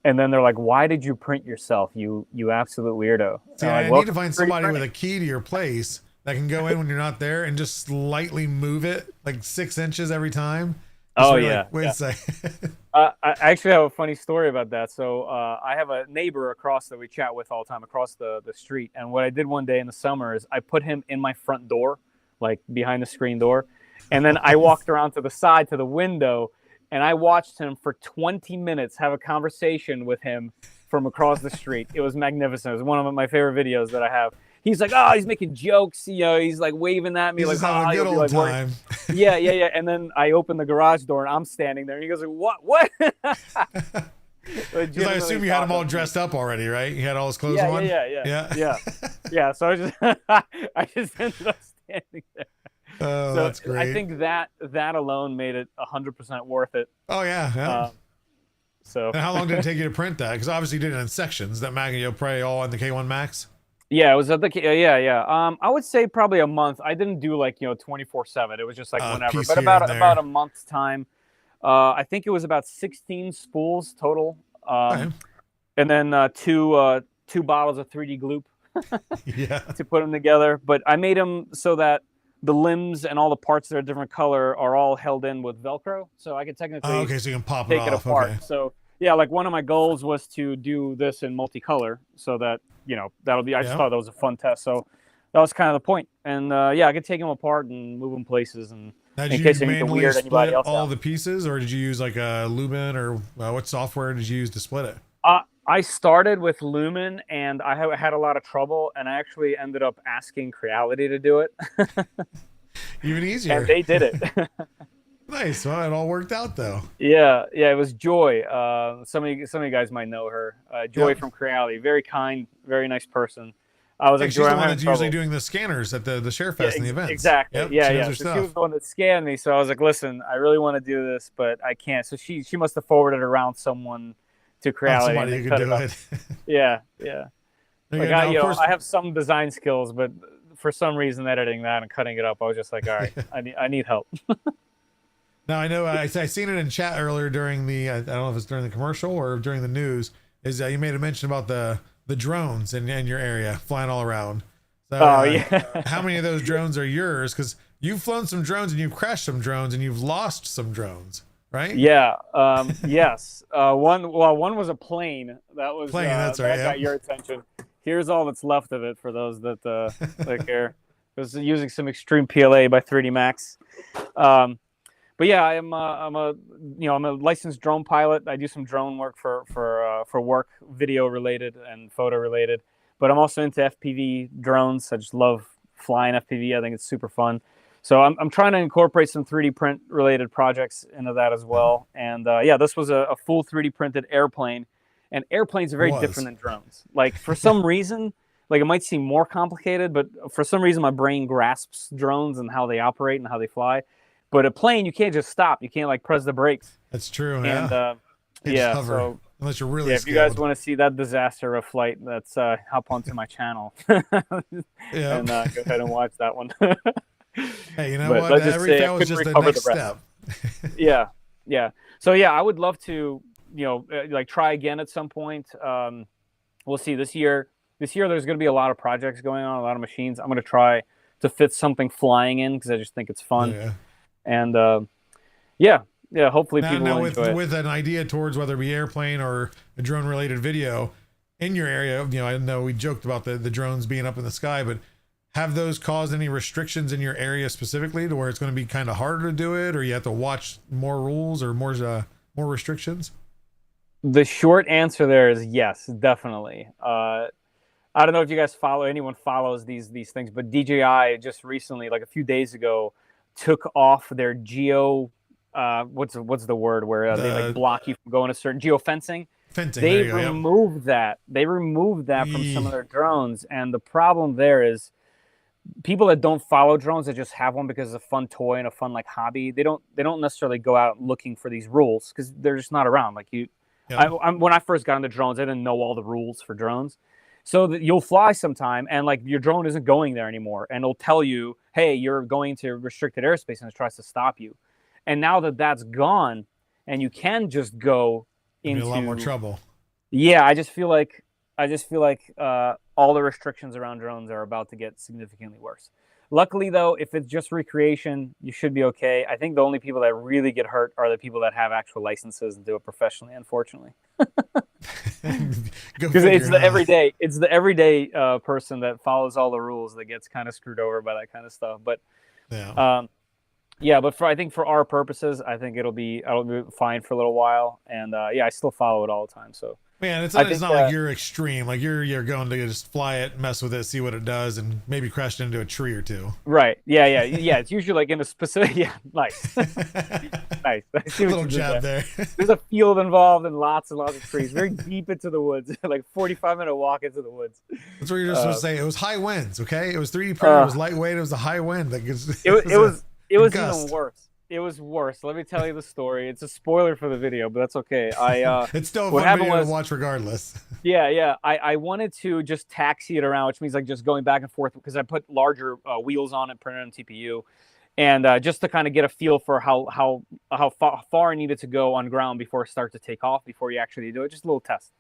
Speaker 7: And then they're like, why did you print yourself? You absolute weirdo.
Speaker 1: See, I need to find somebody with a key to your place that can go in when you're not there and just slightly move it like 6 inches every time.
Speaker 7: Oh, yeah.
Speaker 1: Wait a second.
Speaker 7: I actually have a funny story about that. So I have a neighbor across that we chat with all the time across the street. And what I did one day in the summer is I put him in my front door, like behind the screen door. And then I walked around to the side to the window, and I watched him for 20 minutes have a conversation with him from across the street. It was magnificent. It was one of my favorite videos that I have. He's like, oh, he's making jokes. You know, he's like waving at me.
Speaker 1: He's
Speaker 7: like,
Speaker 1: having a good old time.
Speaker 7: Yeah. And then I open the garage door and I'm standing there. And he goes, like, what?
Speaker 1: Because I assume you had him all dressed up already, right? You had all his clothes on?
Speaker 7: Yeah. So I just ended up standing there.
Speaker 1: Oh,
Speaker 7: so
Speaker 1: that's great.
Speaker 7: I think that alone made it 100% worth it.
Speaker 1: Oh, yeah.
Speaker 7: So.
Speaker 1: And how long did it take you to print that? Because obviously you did it in sections. That Magneto probably all on the K1 Max?
Speaker 7: Yeah, it was at the I would say probably a month. I didn't do 24/7. It was just like whenever, but about a month's time. I think it was about 16 spools total, and then two bottles of 3D gloop to put them together. But I made them so that the limbs and all the parts that are different color are all held in with Velcro, so I could technically
Speaker 1: so you can pop
Speaker 7: take
Speaker 1: it
Speaker 7: it
Speaker 1: off.
Speaker 7: apart.
Speaker 1: Okay.
Speaker 7: So yeah, like one of my goals was to do this in multicolor, so that that'll be. I just thought that was a fun test, so that was kind of the point. And I could take them apart and move them places, and
Speaker 1: now,
Speaker 7: in case anything weird anybody else
Speaker 1: all the pieces, or did you use like a Lumen, or what software did you use to split it?
Speaker 7: I started with Lumen, and I had a lot of trouble, and I actually ended up asking Creality to do it.
Speaker 1: Even easier.
Speaker 7: And they did it.
Speaker 1: Nice. Well, it all worked out though.
Speaker 7: Yeah. It was Joy. Some of you guys might know her. Joy from Creality. Very kind, very nice person. I was like,
Speaker 1: she's the one that's usually doing the scanners at the ShareFest and the events.
Speaker 7: Exactly.
Speaker 1: Yep,
Speaker 7: So she was the one that scanned me. So I was like, listen, I really want to do this, but I can't. So she must have forwarded around someone to Creality.
Speaker 1: Somebody who could do it.
Speaker 7: Yeah. Like
Speaker 1: I
Speaker 7: I have some design skills, but for some reason editing that and cutting it up, I was just like, all right, I need help.
Speaker 1: Now I know I seen it in chat earlier during the I don't know if it's during the commercial or during the news. Is you made a mention about the drones in your area flying all around. So, how many of those drones are yours? Because you've flown some drones and you've crashed some drones and you've lost some drones, right?
Speaker 7: Yeah. Yes. One was a plane. That was
Speaker 1: That's right.
Speaker 7: That got your attention. Here's all that's left of it for those that care. It was using some extreme PLA by 3D Max. But yeah, I'm a licensed drone pilot. I do some drone work for work, video related and photo related. But I'm also into FPV drones. I just love flying FPV. I think it's super fun. So I'm trying to incorporate some 3D print related projects into that as well. And this was a full 3D printed airplane. And airplanes are very different than drones. Like for some reason, like it might seem more complicated, but for some reason my brain grasps drones and how they operate and how they fly. But a plane, you can't just stop. You can't like press the brakes.
Speaker 1: That's true.
Speaker 7: And
Speaker 1: so unless you're really
Speaker 7: if you guys want to see that disaster of flight, that's hop onto my channel. And go ahead and watch that one.
Speaker 1: Hey, you know what? Every fail was just the next step.
Speaker 7: Yeah. So I would love to, try again at some point. We'll see. This year there's going to be a lot of projects going on, a lot of machines. I'm going to try to fit something flying in because I just think it's fun.
Speaker 1: Yeah.
Speaker 7: And hopefully people will enjoy it.
Speaker 1: With an idea towards whether it be airplane or a drone related video in your area, I know we joked about the drones being up in the sky, but have those caused any restrictions in your area specifically to where it's going to be kind of harder to do it, or you have to watch more rules or more restrictions?
Speaker 7: The short answer there is yes, definitely. I don't know if you guys anyone follows these things, but DJI just recently, like a few days ago, took off their geo what's the word where they like block you from going a certain geofencing. They removed that. They removed that from some of their drones, and the problem there is people that don't follow drones, that just have one because it's a fun toy and a fun like hobby. They don't necessarily go out looking for these rules because they're just not around. Like when I first got into drones, I didn't know all the rules for drones. So that you'll fly sometime and like your drone isn't going there anymore, and it'll tell you, hey, you're going to restricted airspace, and it tries to stop you. And now that that's gone and you can just go into
Speaker 1: a lot more trouble.
Speaker 7: Yeah, I just feel like all the restrictions around drones are about to get significantly worse. Luckily, though, if it's just recreation, you should be okay. I think the only people that really get hurt are the people that have actual licenses and do it professionally, unfortunately. Because it's the everyday person that follows all the rules that gets kind of screwed over by that kind of stuff. But Yeah, but I think for our purposes, I think it'll be fine for a little while. And yeah, I still follow it all the time. So
Speaker 1: Man, it's
Speaker 7: I
Speaker 1: not like you're extreme. Like you're going to just fly it, mess with it, see what it does, and maybe crash it into a tree or two.
Speaker 7: right. Yeah. It's usually like in a specific. Yeah, nice, nice. I see what
Speaker 1: Little
Speaker 7: you did
Speaker 1: jab there.
Speaker 7: There's a field involved and lots and lots of trees, very deep into the woods, like 45-minute walk into the woods.
Speaker 1: That's what you're just supposed to say. It was high winds, okay? It was 3D printed. It was lightweight. It was a high wind. Like
Speaker 7: it was even
Speaker 1: gust.
Speaker 7: worse. It was worse. Let me tell you the story. It's a spoiler for the video, but that's okay.
Speaker 1: It's still a
Speaker 7: what
Speaker 1: fun
Speaker 7: happened
Speaker 1: video
Speaker 7: was,
Speaker 1: to watch regardless.
Speaker 7: Yeah. I wanted to just taxi it around, which means like just going back and forth because I put larger wheels on it, printed on TPU, and just to kind of get a feel for how far I needed to go on ground before it starts to take off, before you actually do it. Just a little test.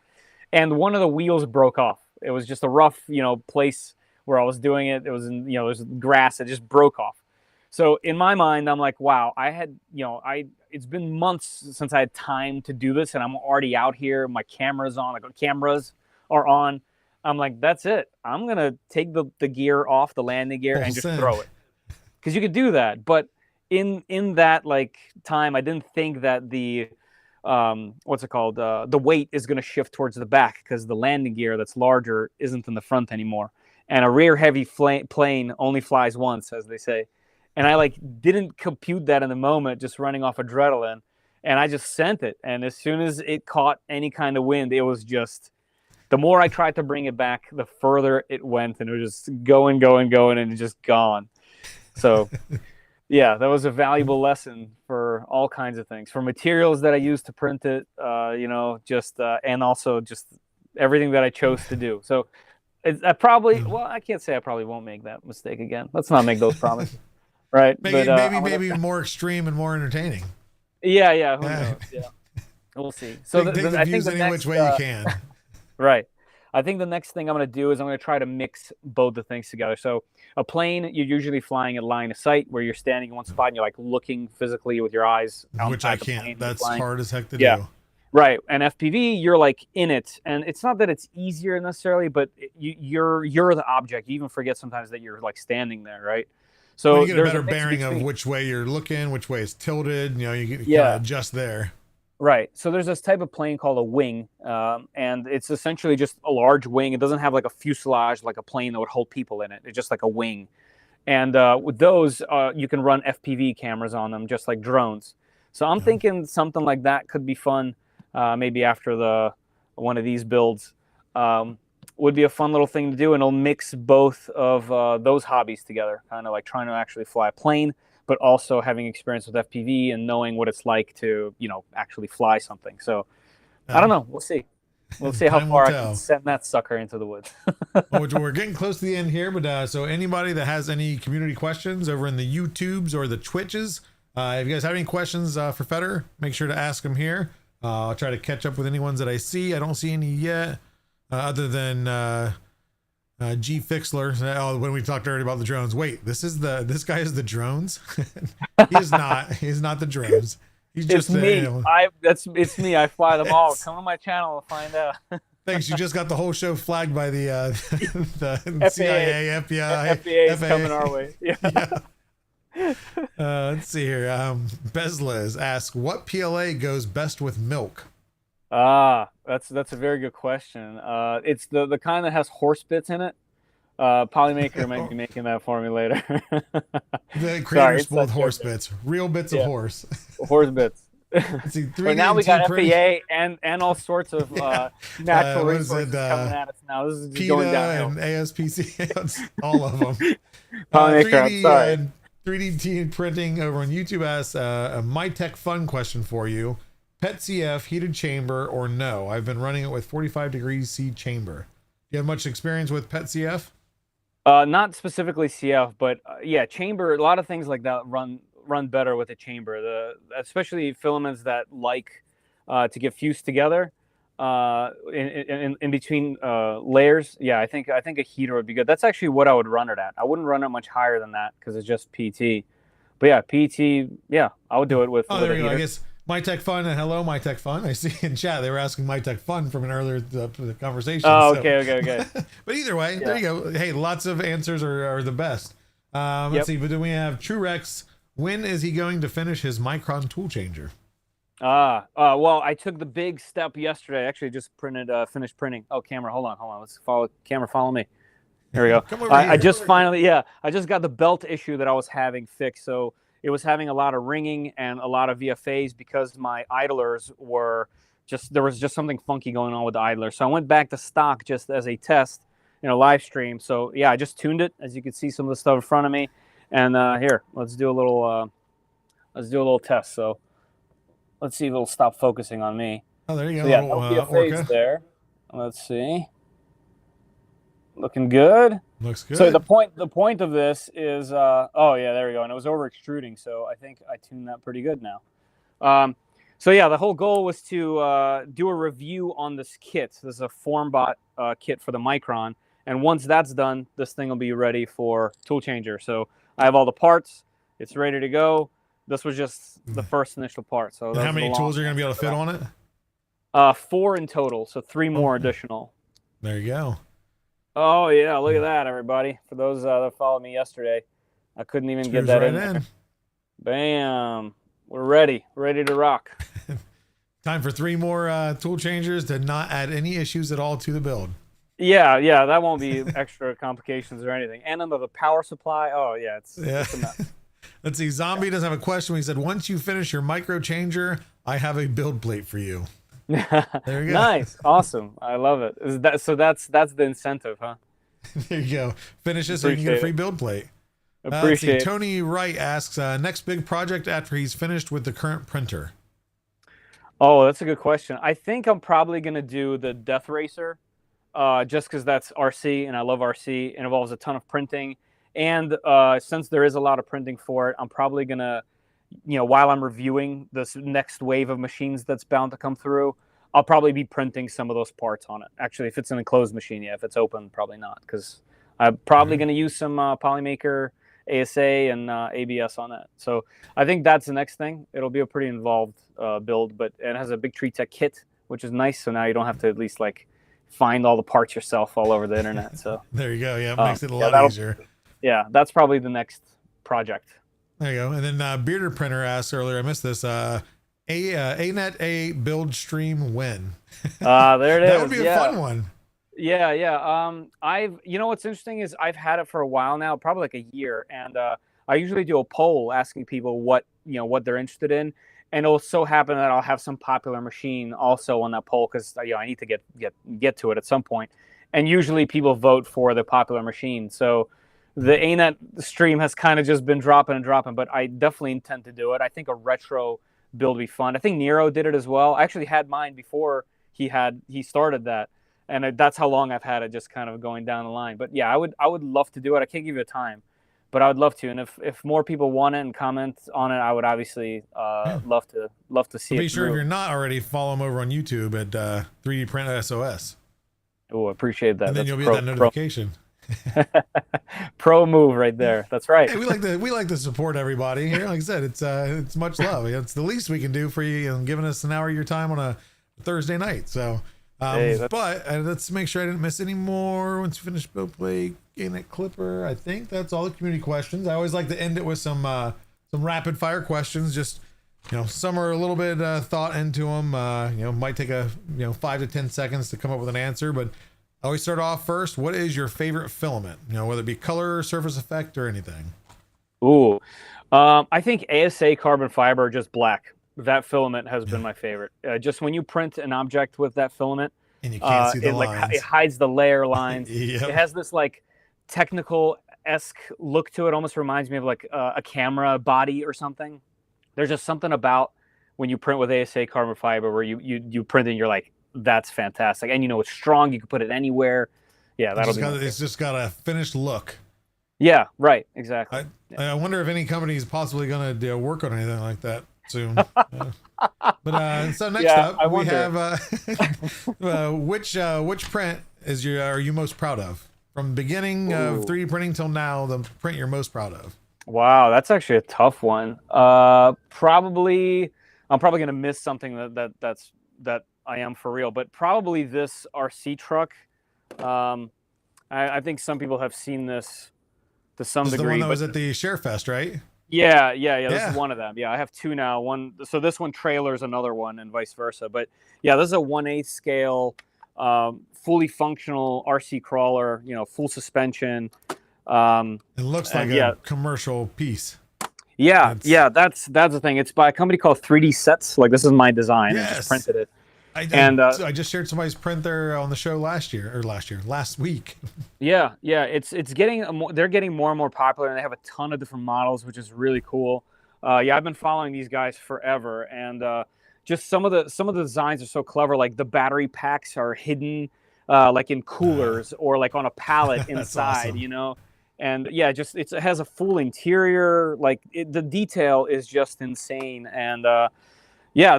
Speaker 7: And one of the wheels broke off. It was just a rough, place where I was doing it. It was in, there's grass. It just broke off. So in my mind, I'm like, wow, it's been months since I had time to do this, and I'm already out here. My cameras are on. I'm like, that's it. I'm gonna take the gear off, the landing gear, and just throw it, because you could do that. But in that time, I didn't think that the the weight is gonna shift towards the back, because the landing gear that's larger isn't in the front anymore, and a rear heavy plane only flies once, as they say. And I didn't compute that in the moment, just running off adrenaline, and I just sent it. And as soon as it caught any kind of wind, it was just, the more I tried to bring it back, the further it went, and it was just going, and just gone. So yeah, that was a valuable lesson for all kinds of things, for materials that I used to print it, and also just everything that I chose to do. So I can't say I probably won't make that mistake again. Let's not make those promises. Right.
Speaker 1: Maybe more extreme and more entertaining.
Speaker 7: Yeah. Who knows? Yeah. We'll see. So
Speaker 1: take the views any which way you can.
Speaker 7: Right. I think the next thing I'm going to do is I'm going to try to mix both the things together. So a plane, you're usually flying at line of sight, where you're standing in one spot and you're looking physically with your eyes.
Speaker 1: Which I can't. That's hard as heck to do.
Speaker 7: Right. And FPV, you're in it. And it's not that it's easier necessarily, but you're the object. You even forget sometimes that you're standing there, right? So
Speaker 1: you get a better bearing of which way you're looking, which way it's tilted. You can adjust there.
Speaker 7: Right. So there's this type of plane called a wing, and it's essentially just a large wing. It doesn't have a fuselage like a plane that would hold people in it. It's just like a wing. And with those, you can run FPV cameras on them, just like drones. So I'm thinking something like that could be fun, maybe after one of these builds. Would be a fun little thing to do, and it'll mix both of those hobbies together, kind of trying to actually fly a plane, but also having experience with FPV and knowing what it's like to, actually fly something. So I don't know. We'll see. We'll see how far I can send that sucker into the woods.
Speaker 1: Well, we're getting close to the end here, but so anybody that has any community questions over in the YouTubes or the Twitches, if you guys have any questions for Feder, make sure to ask them here. I'll try to catch up with any ones that I see. I don't see any yet. Other than G Fixler, when we talked already about the drones. Wait, this guy is the drones? He's not the drones. He's just
Speaker 7: me. It's me. I fly them all. Come on my channel and find out.
Speaker 1: Thanks. You just got the whole show flagged by the
Speaker 7: FAA,
Speaker 1: CIA, FBI.
Speaker 7: FAA is coming our way. Yeah.
Speaker 1: Let's see here. Bezliz asks, what PLA goes best with milk?
Speaker 7: That's a very good question. It's the kind that has horse bits in it. Polymaker might be making that for me later.
Speaker 1: The creators both horse bits, real bits of horse.
Speaker 7: Horse bits.
Speaker 1: See,
Speaker 7: but now we got FAA and all sorts of natural resources coming at us now. This is just going downhill.
Speaker 1: And ASPC, all of them.
Speaker 7: Polymaker, I'm sorry.
Speaker 1: 3D printing over on YouTube asks a MyTech Fun question for you. PET CF, heated chamber, or no? I've been running it with 45 degrees C chamber. Do you have much experience with PET CF?
Speaker 7: Not specifically CF, but chamber. A lot of things like that run better with a chamber. Especially filaments that to get fused together in between layers. Yeah, I think a heater would be good. That's actually what I would run it at. I wouldn't run it much higher than that because it's just PT. But yeah, PT. Yeah, I would do it with.
Speaker 1: Oh, there you go. I guess. MyTech Fun and hello, MyTech Fun. I see in chat they were asking MyTech Fun from an earlier conversation.
Speaker 7: Oh, okay.
Speaker 1: But either way, there you go. Hey, lots of answers are the best. Let's see. But then we have Truex When is he going to finish his Micron tool changer?
Speaker 7: Well, I took the big step yesterday. I actually just finished printing. Oh, camera, hold on. Let's follow me. Here we go.
Speaker 1: Come over
Speaker 7: I
Speaker 1: here.
Speaker 7: just I just got the belt issue that I was having fixed. So it was having a lot of ringing and a lot of VFAs because my idlers there was just something funky going on with the idler. So I went back to stock just as a test in a live stream. So yeah, I just tuned it. As you can see some of the stuff in front of me. And here, let's do a little test. So let's see if it'll stop focusing on me.
Speaker 1: Oh, there you go.
Speaker 7: So, yeah, no VFAs there. Let's see. Looking good.
Speaker 1: Looks good.
Speaker 7: So the point of this is, oh yeah, there we go. And it was over extruding, so I think I tuned that pretty good now. So yeah, the whole goal was to do a review on this kit. This is a FormBot kit for the Micron, and once that's done, this thing will be ready for tool changer. So I have all the parts. It's ready to go. This was just the first initial part. So
Speaker 1: how many tools are you going to be able to fit on it?
Speaker 7: 4 in total, so 3 more additional.
Speaker 1: There you go.
Speaker 7: Oh yeah, look at that, everybody. For those that followed me yesterday, I couldn't even get that
Speaker 1: right
Speaker 7: in. Bam. We're ready to rock.
Speaker 1: Time for 3 more tool changers to not add any issues at all to the build.
Speaker 7: Yeah, that won't be extra complications or anything. And under the power supply, oh yeah, it's a mess.
Speaker 1: Let's see. Zombie does have a question. He said, "Once you finish your micro changer, I have a build plate for you." There you go.
Speaker 7: Nice, awesome. I love it. That's the incentive, huh?
Speaker 1: There you go. Finish it so you can get a free build plate.
Speaker 7: Appreciate it.
Speaker 1: Tony Wright asks, next big project after he's finished with the current printer.
Speaker 7: Oh, that's a good question. I think I'm probably gonna do the Death Racer, just because that's RC and I love RC. It involves a ton of printing. And since there is a lot of printing for it, I'm probably going to, while I'm reviewing this next wave of machines that's bound to come through, I'll probably be printing some of those parts on it. Actually, if it's an enclosed machine, yeah. If it's open, probably not, because I'm probably going to use some Polymaker, ASA, and ABS on that. So I think that's the next thing. It'll be a pretty involved build, but it has a big TreeTech kit, which is nice. So now you don't have to at least find all the parts yourself all over the internet. So
Speaker 1: there you go. Yeah, it makes it a lot easier.
Speaker 7: Yeah, that's probably the next project.
Speaker 1: There you go. And then Bearded Printer asked earlier, I missed this, ANET A build stream when?
Speaker 7: There it is.
Speaker 1: That would be a fun one.
Speaker 7: Yeah. What's interesting is I've had it for a while now, probably like a year. And I usually do a poll asking people what they're interested in. And it'll so happen that I'll have some popular machine also on that poll because I need to get to it at some point. And usually people vote for the popular machine. So the ANET stream has kind of just been dropping, but I definitely intend to do it. I think a retro build would be fun. I think Nero did it as well. I actually had mine before he started that, and that's how long I've had it, just kind of going down the line. But yeah, I would love to do it. I can't give you a time, but I would love to. And if more people want it and comment on it, I would obviously love to see it.
Speaker 1: Be sure if you're not already, follow him over on YouTube at 3D Print SOS.
Speaker 7: Oh, I apprate that.
Speaker 1: And then you'll get that notification.
Speaker 7: Pro move right there. That's right.
Speaker 1: Hey, we like to support everybody here. Like I said, it's much love. It's the least we can do for you, giving us an hour of your time on a Thursday night. So, but let's make sure I didn't miss any more. Once you finish build plate, gain that clipper. I think that's all the community questions. I always like to end it with some rapid fire questions. Just some are a little bit thought into them. Might take 5 to 10 seconds to come up with an answer, but I always start off first. What is your favorite filament? Whether it be color, surface effect, or anything.
Speaker 7: Ooh, I think ASA carbon fiber, just black. That filament has been my favorite. Just when you print an object with that filament,
Speaker 1: and you can't see the lines.
Speaker 7: It hides the layer lines.
Speaker 1: Yep.
Speaker 7: It has this technical-esque look to it. Almost reminds me of a camera body or something. There's just something about when you print with ASA carbon fiber where you print and you're like, that's fantastic. And it's strong. You can put it anywhere. Yeah,
Speaker 1: it's just got a finished look.
Speaker 7: Yeah, right. Exactly.
Speaker 1: I wonder if any company is possibly going to work on anything like that soon. But so next up, we have which print are you most proud of? From the beginning of 3D printing till now, the print you're most proud of?
Speaker 7: Wow, that's actually a tough one. I'm probably going to miss something that I am for real, but probably this RC truck. I think some people have seen this to some degree.
Speaker 1: The one that was at the ShareFest, right?
Speaker 7: This is one of them. Yeah, I have two now. One, so this one trailers another one, and vice versa. But yeah, this is a 1/8 scale, fully functional RC crawler. Full suspension.
Speaker 1: It looks like a commercial piece.
Speaker 7: That's the thing. It's by a company called 3D Sets. Like, this is my design. I just printed it.
Speaker 1: I just shared somebody's printer on the show last week.
Speaker 7: It's getting they're getting more and more popular, and they have a ton of different models, which is really cool. I've been following these guys forever, and just some of the designs are so clever. Like, the battery packs are hidden, like in coolers or like on a pallet inside.
Speaker 1: Awesome.
Speaker 7: And it has a full interior. Like, the detail is just insane. And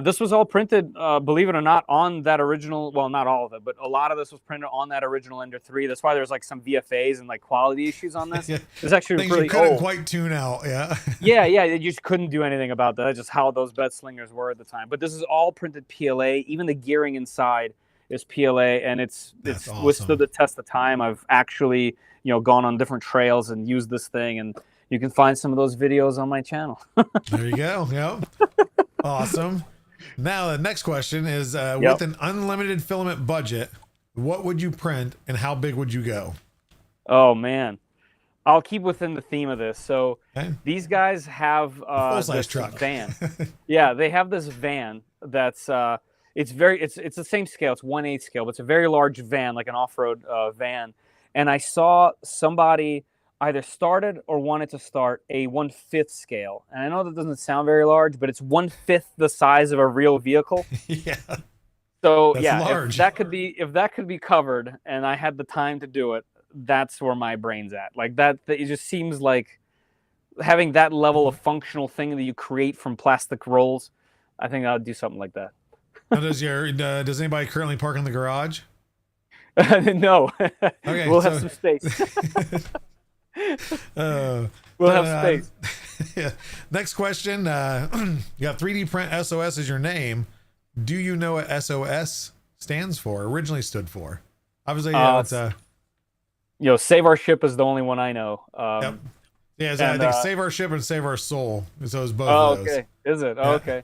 Speaker 7: this was all printed, believe it or not, on that original. Well, not all of it, but a lot of this was printed on that original Ender 3. That's why there's like some VFAs and like quality issues on this. It's actually
Speaker 1: things
Speaker 7: really
Speaker 1: you couldn't
Speaker 7: old.
Speaker 1: quite tune out.
Speaker 7: You just couldn't do anything about that. That's just how those bed slingers were at the time. But this is all printed PLA. Even the gearing inside is PLA, and it's
Speaker 1: awesome.
Speaker 7: Withstood the test of time. I've actually gone on different trails and used this thing, and you can find some of those videos on my channel.
Speaker 1: There you go. Yep. Awesome. Now the next question is, with an unlimited filament budget, what would you print and how big would you go?
Speaker 7: Oh man, I'll keep within the theme of this. So these guys have
Speaker 1: full-size truck
Speaker 7: van. They have this van that's it's the same scale. It's 1/8 scale, but it's a very large van, like an off-road van. And I saw somebody either started or wanted to start a 1/5 scale. And I know that doesn't sound very large, but it's 1/5 the size of a real vehicle. So
Speaker 1: that's large.
Speaker 7: if that could be covered and I had the time to do it, that's where my brain's at. Like, that it just seems like having that level of functional thing that you create from plastic rolls. I think I would do something like that.
Speaker 1: Now, does anybody currently park in the garage?
Speaker 7: No.
Speaker 1: Okay,
Speaker 7: we'll have some space. We'll have space.
Speaker 1: Next question. You got 3D Print SOS as your name. Do you know what SOS stands for? Originally stood for? Obviously, it's
Speaker 7: Save Our Ship is the only one I know.
Speaker 1: Yep. Yeah, I think Save Our Ship and Save Our Soul. So it's both of those.
Speaker 7: Okay. Is it? Oh, okay.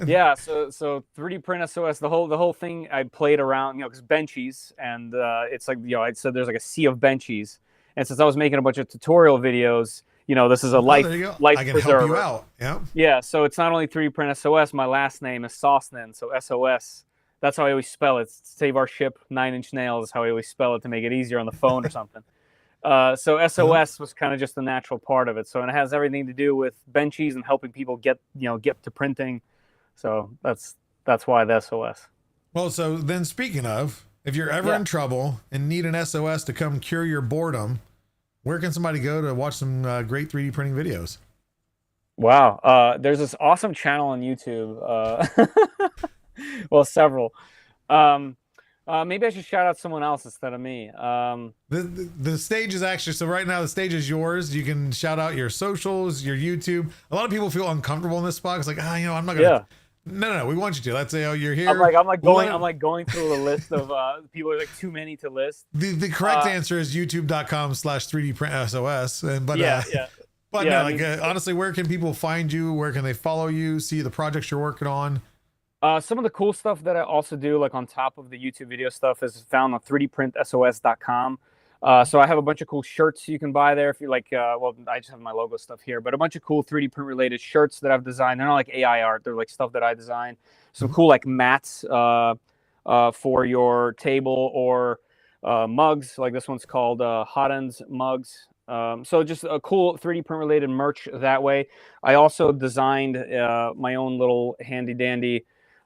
Speaker 7: Yeah. So 3D Print SOS, the whole thing I played around, because benchies, and it's like, I said there's like a sea of benchies, and since I was making a bunch of tutorial videos, this is a life
Speaker 1: I can
Speaker 7: preserver.
Speaker 1: help you out. Yeah.
Speaker 7: Yeah. So it's not only 3D Print SOS. My last name is Sosnin, so SOS. That's how I always spell it. Save Our Ship, 9-inch nails is how I always spell it to make it easier on the phone or something. So SOS was kind of just the natural part of it. So, and it has everything to do with benchies and helping people get to printing. So that's why the SOS.
Speaker 1: Well, so then speaking of, if you're ever in trouble and need an SOS to come cure your boredom, where can somebody go to watch some great 3D printing videos?
Speaker 7: Wow. There's this awesome channel on YouTube. Well, several. Maybe I should shout out someone else instead of me.
Speaker 1: The stage is actually, so right now the stage is yours. You can shout out your socials, your YouTube. A lot of people feel uncomfortable in this spot. It's like, I'm not gonna. No, we want you to. Let's say, you're here.
Speaker 7: I'm going through a list of people. Are like too many to list.
Speaker 1: The correct answer is youtube.com/3D Print SOS. Honestly, where can people find you? Where can they follow you? See the projects you're working on?
Speaker 7: Some of the cool stuff that I also do, like on top of the YouTube video stuff, is found on 3dprintsos.com. So I have a bunch of cool shirts you can buy there if you like. I just have my logo stuff here, but a bunch of cool 3D print related shirts that I've designed. They're not like AI art; they're like stuff that I designed. Some cool like mats for your table, or mugs. Like this one's called Hot Ends mugs. So just a cool 3D print related merch that way. I also designed my own little handy dandy.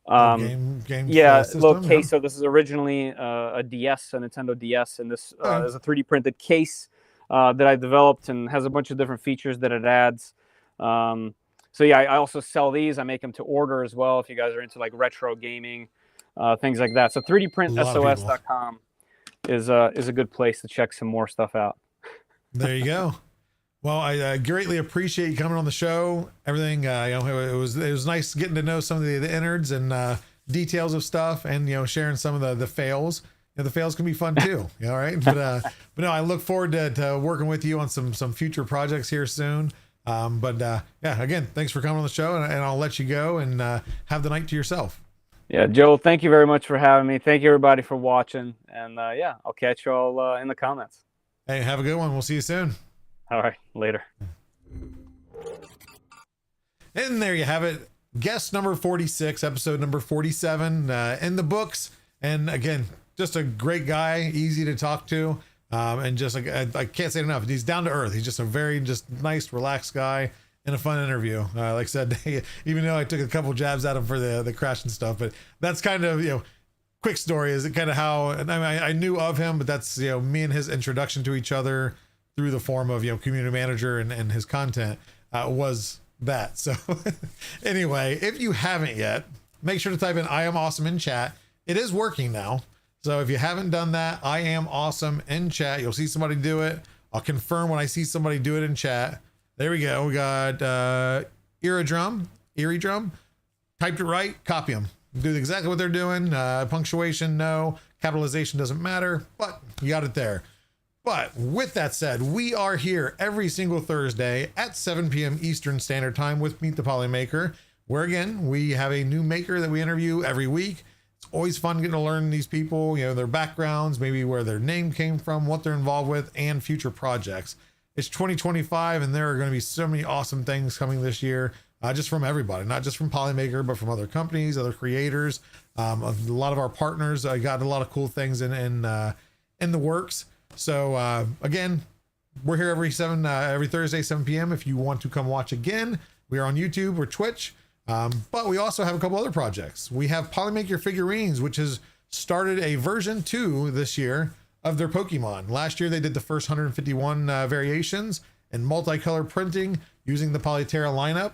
Speaker 1: Game
Speaker 7: little case. So this is originally a DS, a Nintendo DS, and this is a 3D printed case that I developed and has a bunch of different features that it adds. I also sell these. I make them to order as well if you guys are into like retro gaming, things like that. So 3dprintsos.com is a good place to check some more stuff out.
Speaker 1: There you go. Well, I greatly appreciate you coming on the show. Everything, it was nice getting to know some of the innards and details of stuff, and sharing some of the fails. The fails can be fun too. Right? But no, I look forward to working with you on some future projects here soon. Yeah, again, thanks for coming on the show, and I'll let you go and have the night to yourself.
Speaker 7: Yeah, Joe, thank you very much for having me. Thank you, everybody, for watching. And yeah, I'll catch you all in the comments.
Speaker 1: Hey, have a good one. We'll see you soon.
Speaker 7: All right, later.
Speaker 1: And there you have it. Guest number 46, episode number 47 in the books. And again, just a great guy, easy to talk to. And just like, I can't say it enough. He's down to earth. He's just a very just nice, relaxed guy and a fun interview. Like I said, even though I took a couple jabs at him for the crash and stuff, but that's kind of, quick story is kind of how, and I knew of him, but that's, me and his introduction to each other through the form of, community manager and his content was that. So anyway, if you haven't yet, make sure to type in I am awesome in chat. It is working now. So if you haven't done that, I am awesome in chat. You'll see somebody do it. I'll confirm when I see somebody do it in chat. There we go. We got Eerie Drum. Typed it right, copy them. Do exactly what they're doing. Punctuation, no. Capitalization doesn't matter, but you got it there. But with that said, we are here every single Thursday at 7 p.m. Eastern Standard Time with Meet the Polymaker, where again, we have a new maker that we interview every week. It's always fun getting to learn these people, their backgrounds, maybe where their name came from, what they're involved with, and future projects. It's 2025, and there are going to be so many awesome things coming this year, just from everybody, not just from Polymaker, but from other companies, other creators. A lot of our partners got a lot of cool things in the works. So again, we're here every Thursday, 7 p.m. If you want to come watch again, we are on YouTube or Twitch. But we also have a couple other projects. We have Polymaker Figurines, which has started a version 2 this year of their Pokemon. Last year, they did the first 151 variations and multicolor printing using the Polyterra lineup.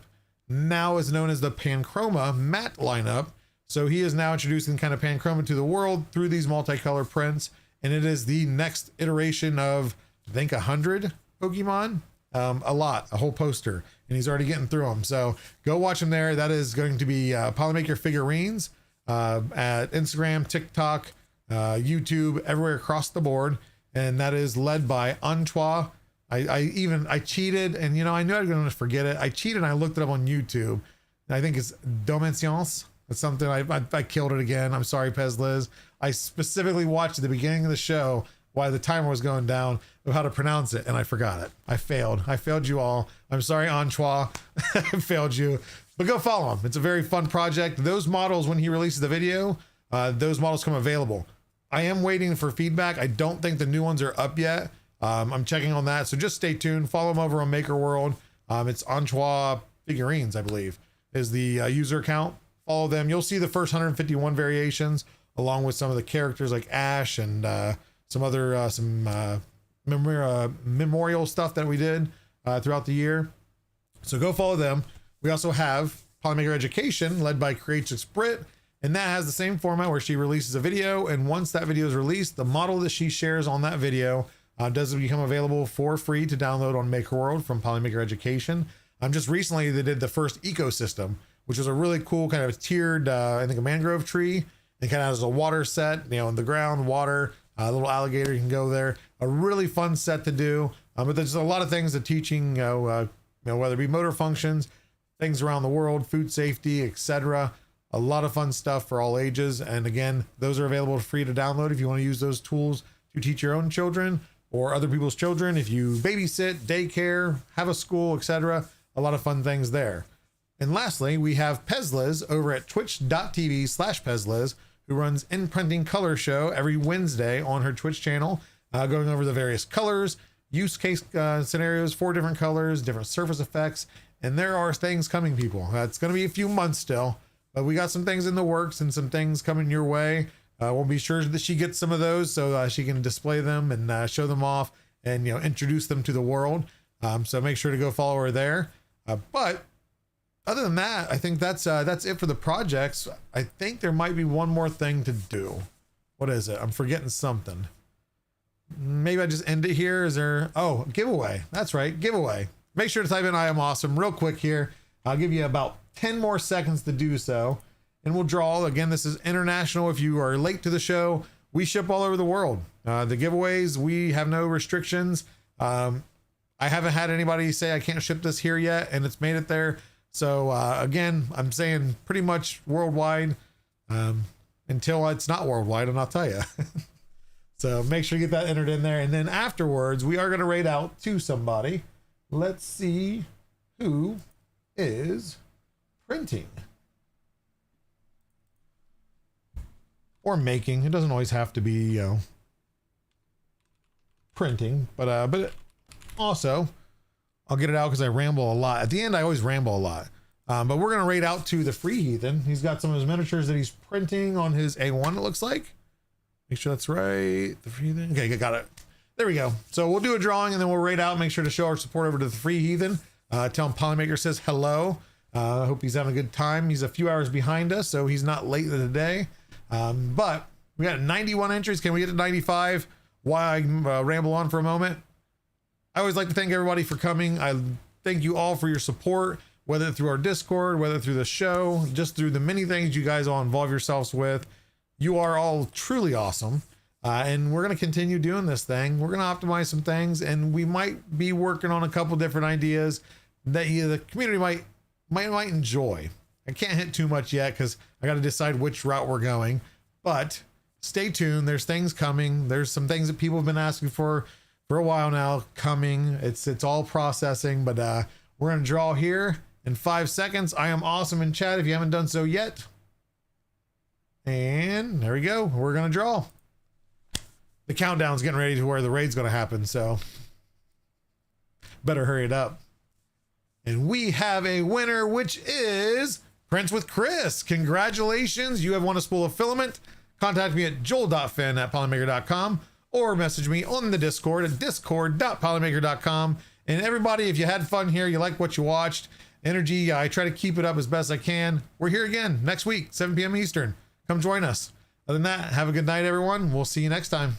Speaker 1: Now is known as the Panchroma matte lineup. So he is now introducing kind of Panchroma to the world through these multicolor prints. And it is the next iteration of, I think, 100 Pokemon. A whole poster, and he's already getting through them. So go watch him there. That is going to be Polymaker Figurines at Instagram, TikTok, YouTube, everywhere across the board. And that is led by Antoine. I cheated, and I knew I was going to forget it. I cheated and I looked it up on YouTube. I think it's Domencience. It's something I killed it again. I'm sorry, Pez Liz. I specifically watched at the beginning of the show while the timer was going down of how to pronounce it, and I forgot it. I failed you all. I'm sorry, Antoine. I failed you, but go follow him. It's a very fun project. Those models, when he releases the video, those models come available. I am waiting for feedback. I don't think the new ones are up yet. I'm checking on that, so just stay tuned. Follow him over on Maker World. It's Antoine Figurines, I believe, is the user account. Follow them. You'll see the first 151 variations, along with some of the characters like Ash and some other memorial stuff that we did throughout the year. So go follow them. We also have Polymaker Education, led by Creatrix Brit, and that has the same format where she releases a video, and once that video is released, the model that she shares on that video does become available for free to download on Maker World from Polymaker Education. Just recently they did the first ecosystem, which was a really cool kind of tiered, I think a mangrove tree. It kind of has a water set, in the ground, water, a little alligator, you can go there. A really fun set to do. But there's a lot of things that teaching, whether it be motor functions, things around the world, food safety, etc. A lot of fun stuff for all ages. And again, those are available free to download if you want to use those tools to teach your own children or other people's children. If you babysit, daycare, have a school, etc. A lot of fun things there. And lastly, we have Pezliz over at twitch.tv/Pezliz, who runs In Printing Color Show every Wednesday on her Twitch channel, going over the various colors, use case scenarios for different colors, different surface effects, and there are things coming, people. It's going to be a few months still, but we got some things in the works and some things coming your way. We'll be sure that she gets some of those so she can display them and show them off and introduce them to the world. So make sure to go follow her there. But other than that, I think that's it for the projects. I think there might be one more thing to do. What is it? I'm forgetting something. Maybe I just end it here. Is there? Oh, giveaway. That's right, giveaway. Make sure to type in I am awesome real quick here. I'll give you about 10 more seconds to do so, and we'll draw. Again, this is international. If you are late to the show, we ship all over the world. The giveaways, we have no restrictions. I haven't had anybody say I can't ship this here yet, and it's made it there. So again, I'm saying pretty much worldwide until it's not worldwide, and I'll tell you. So make sure you get that entered in there. And then afterwards, we are going to raid out to somebody. Let's see who is printing or making. It doesn't always have to be, you know, printing, but also I'll get it out because I ramble a lot. At the end, I always ramble a lot. But we're going to raid out to the Free Heathen. He's got some of his miniatures that he's printing on his A1, it looks like. Make sure that's right. The Free Heathen. Okay, got it. There we go. So we'll do a drawing and then we'll raid out. Make sure to show our support over to the Free Heathen. Tell him Polymaker says hello. I hope he's having a good time. He's a few hours behind us, so he's not late in the day. But we got 91 entries. Can we get to 95? While I ramble on for a moment, I always like to thank everybody for coming. I thank you all for your support, whether through our Discord, whether through the show, just through the many things you guys all involve yourselves with. You are all truly awesome. And we're going to continue doing this thing. We're going to optimize some things, and we might be working on a couple different ideas that the community might enjoy. I can't hit too much yet because I got to decide which route we're going, but stay tuned. There's things coming. There's some things that people have been asking for a while now coming. It's all processing, but we're going to draw here in 5 seconds. I am awesome in chat if you haven't done so yet. And there we go. We're going to draw. The countdown's getting ready to where the raid's going to happen, so better hurry it up. And we have a winner, which is Prince with Chris. Congratulations. You have won a spool of filament. Contact me at joel.finn@polymaker.com or message me on the Discord at discord.polymaker.com. And everybody, if you had fun here, you like what you watched, energy, I try to keep it up as best I can. We're here again next week, 7 p.m. Eastern. Come join us. Other than that, have a good night, everyone. We'll see you next time.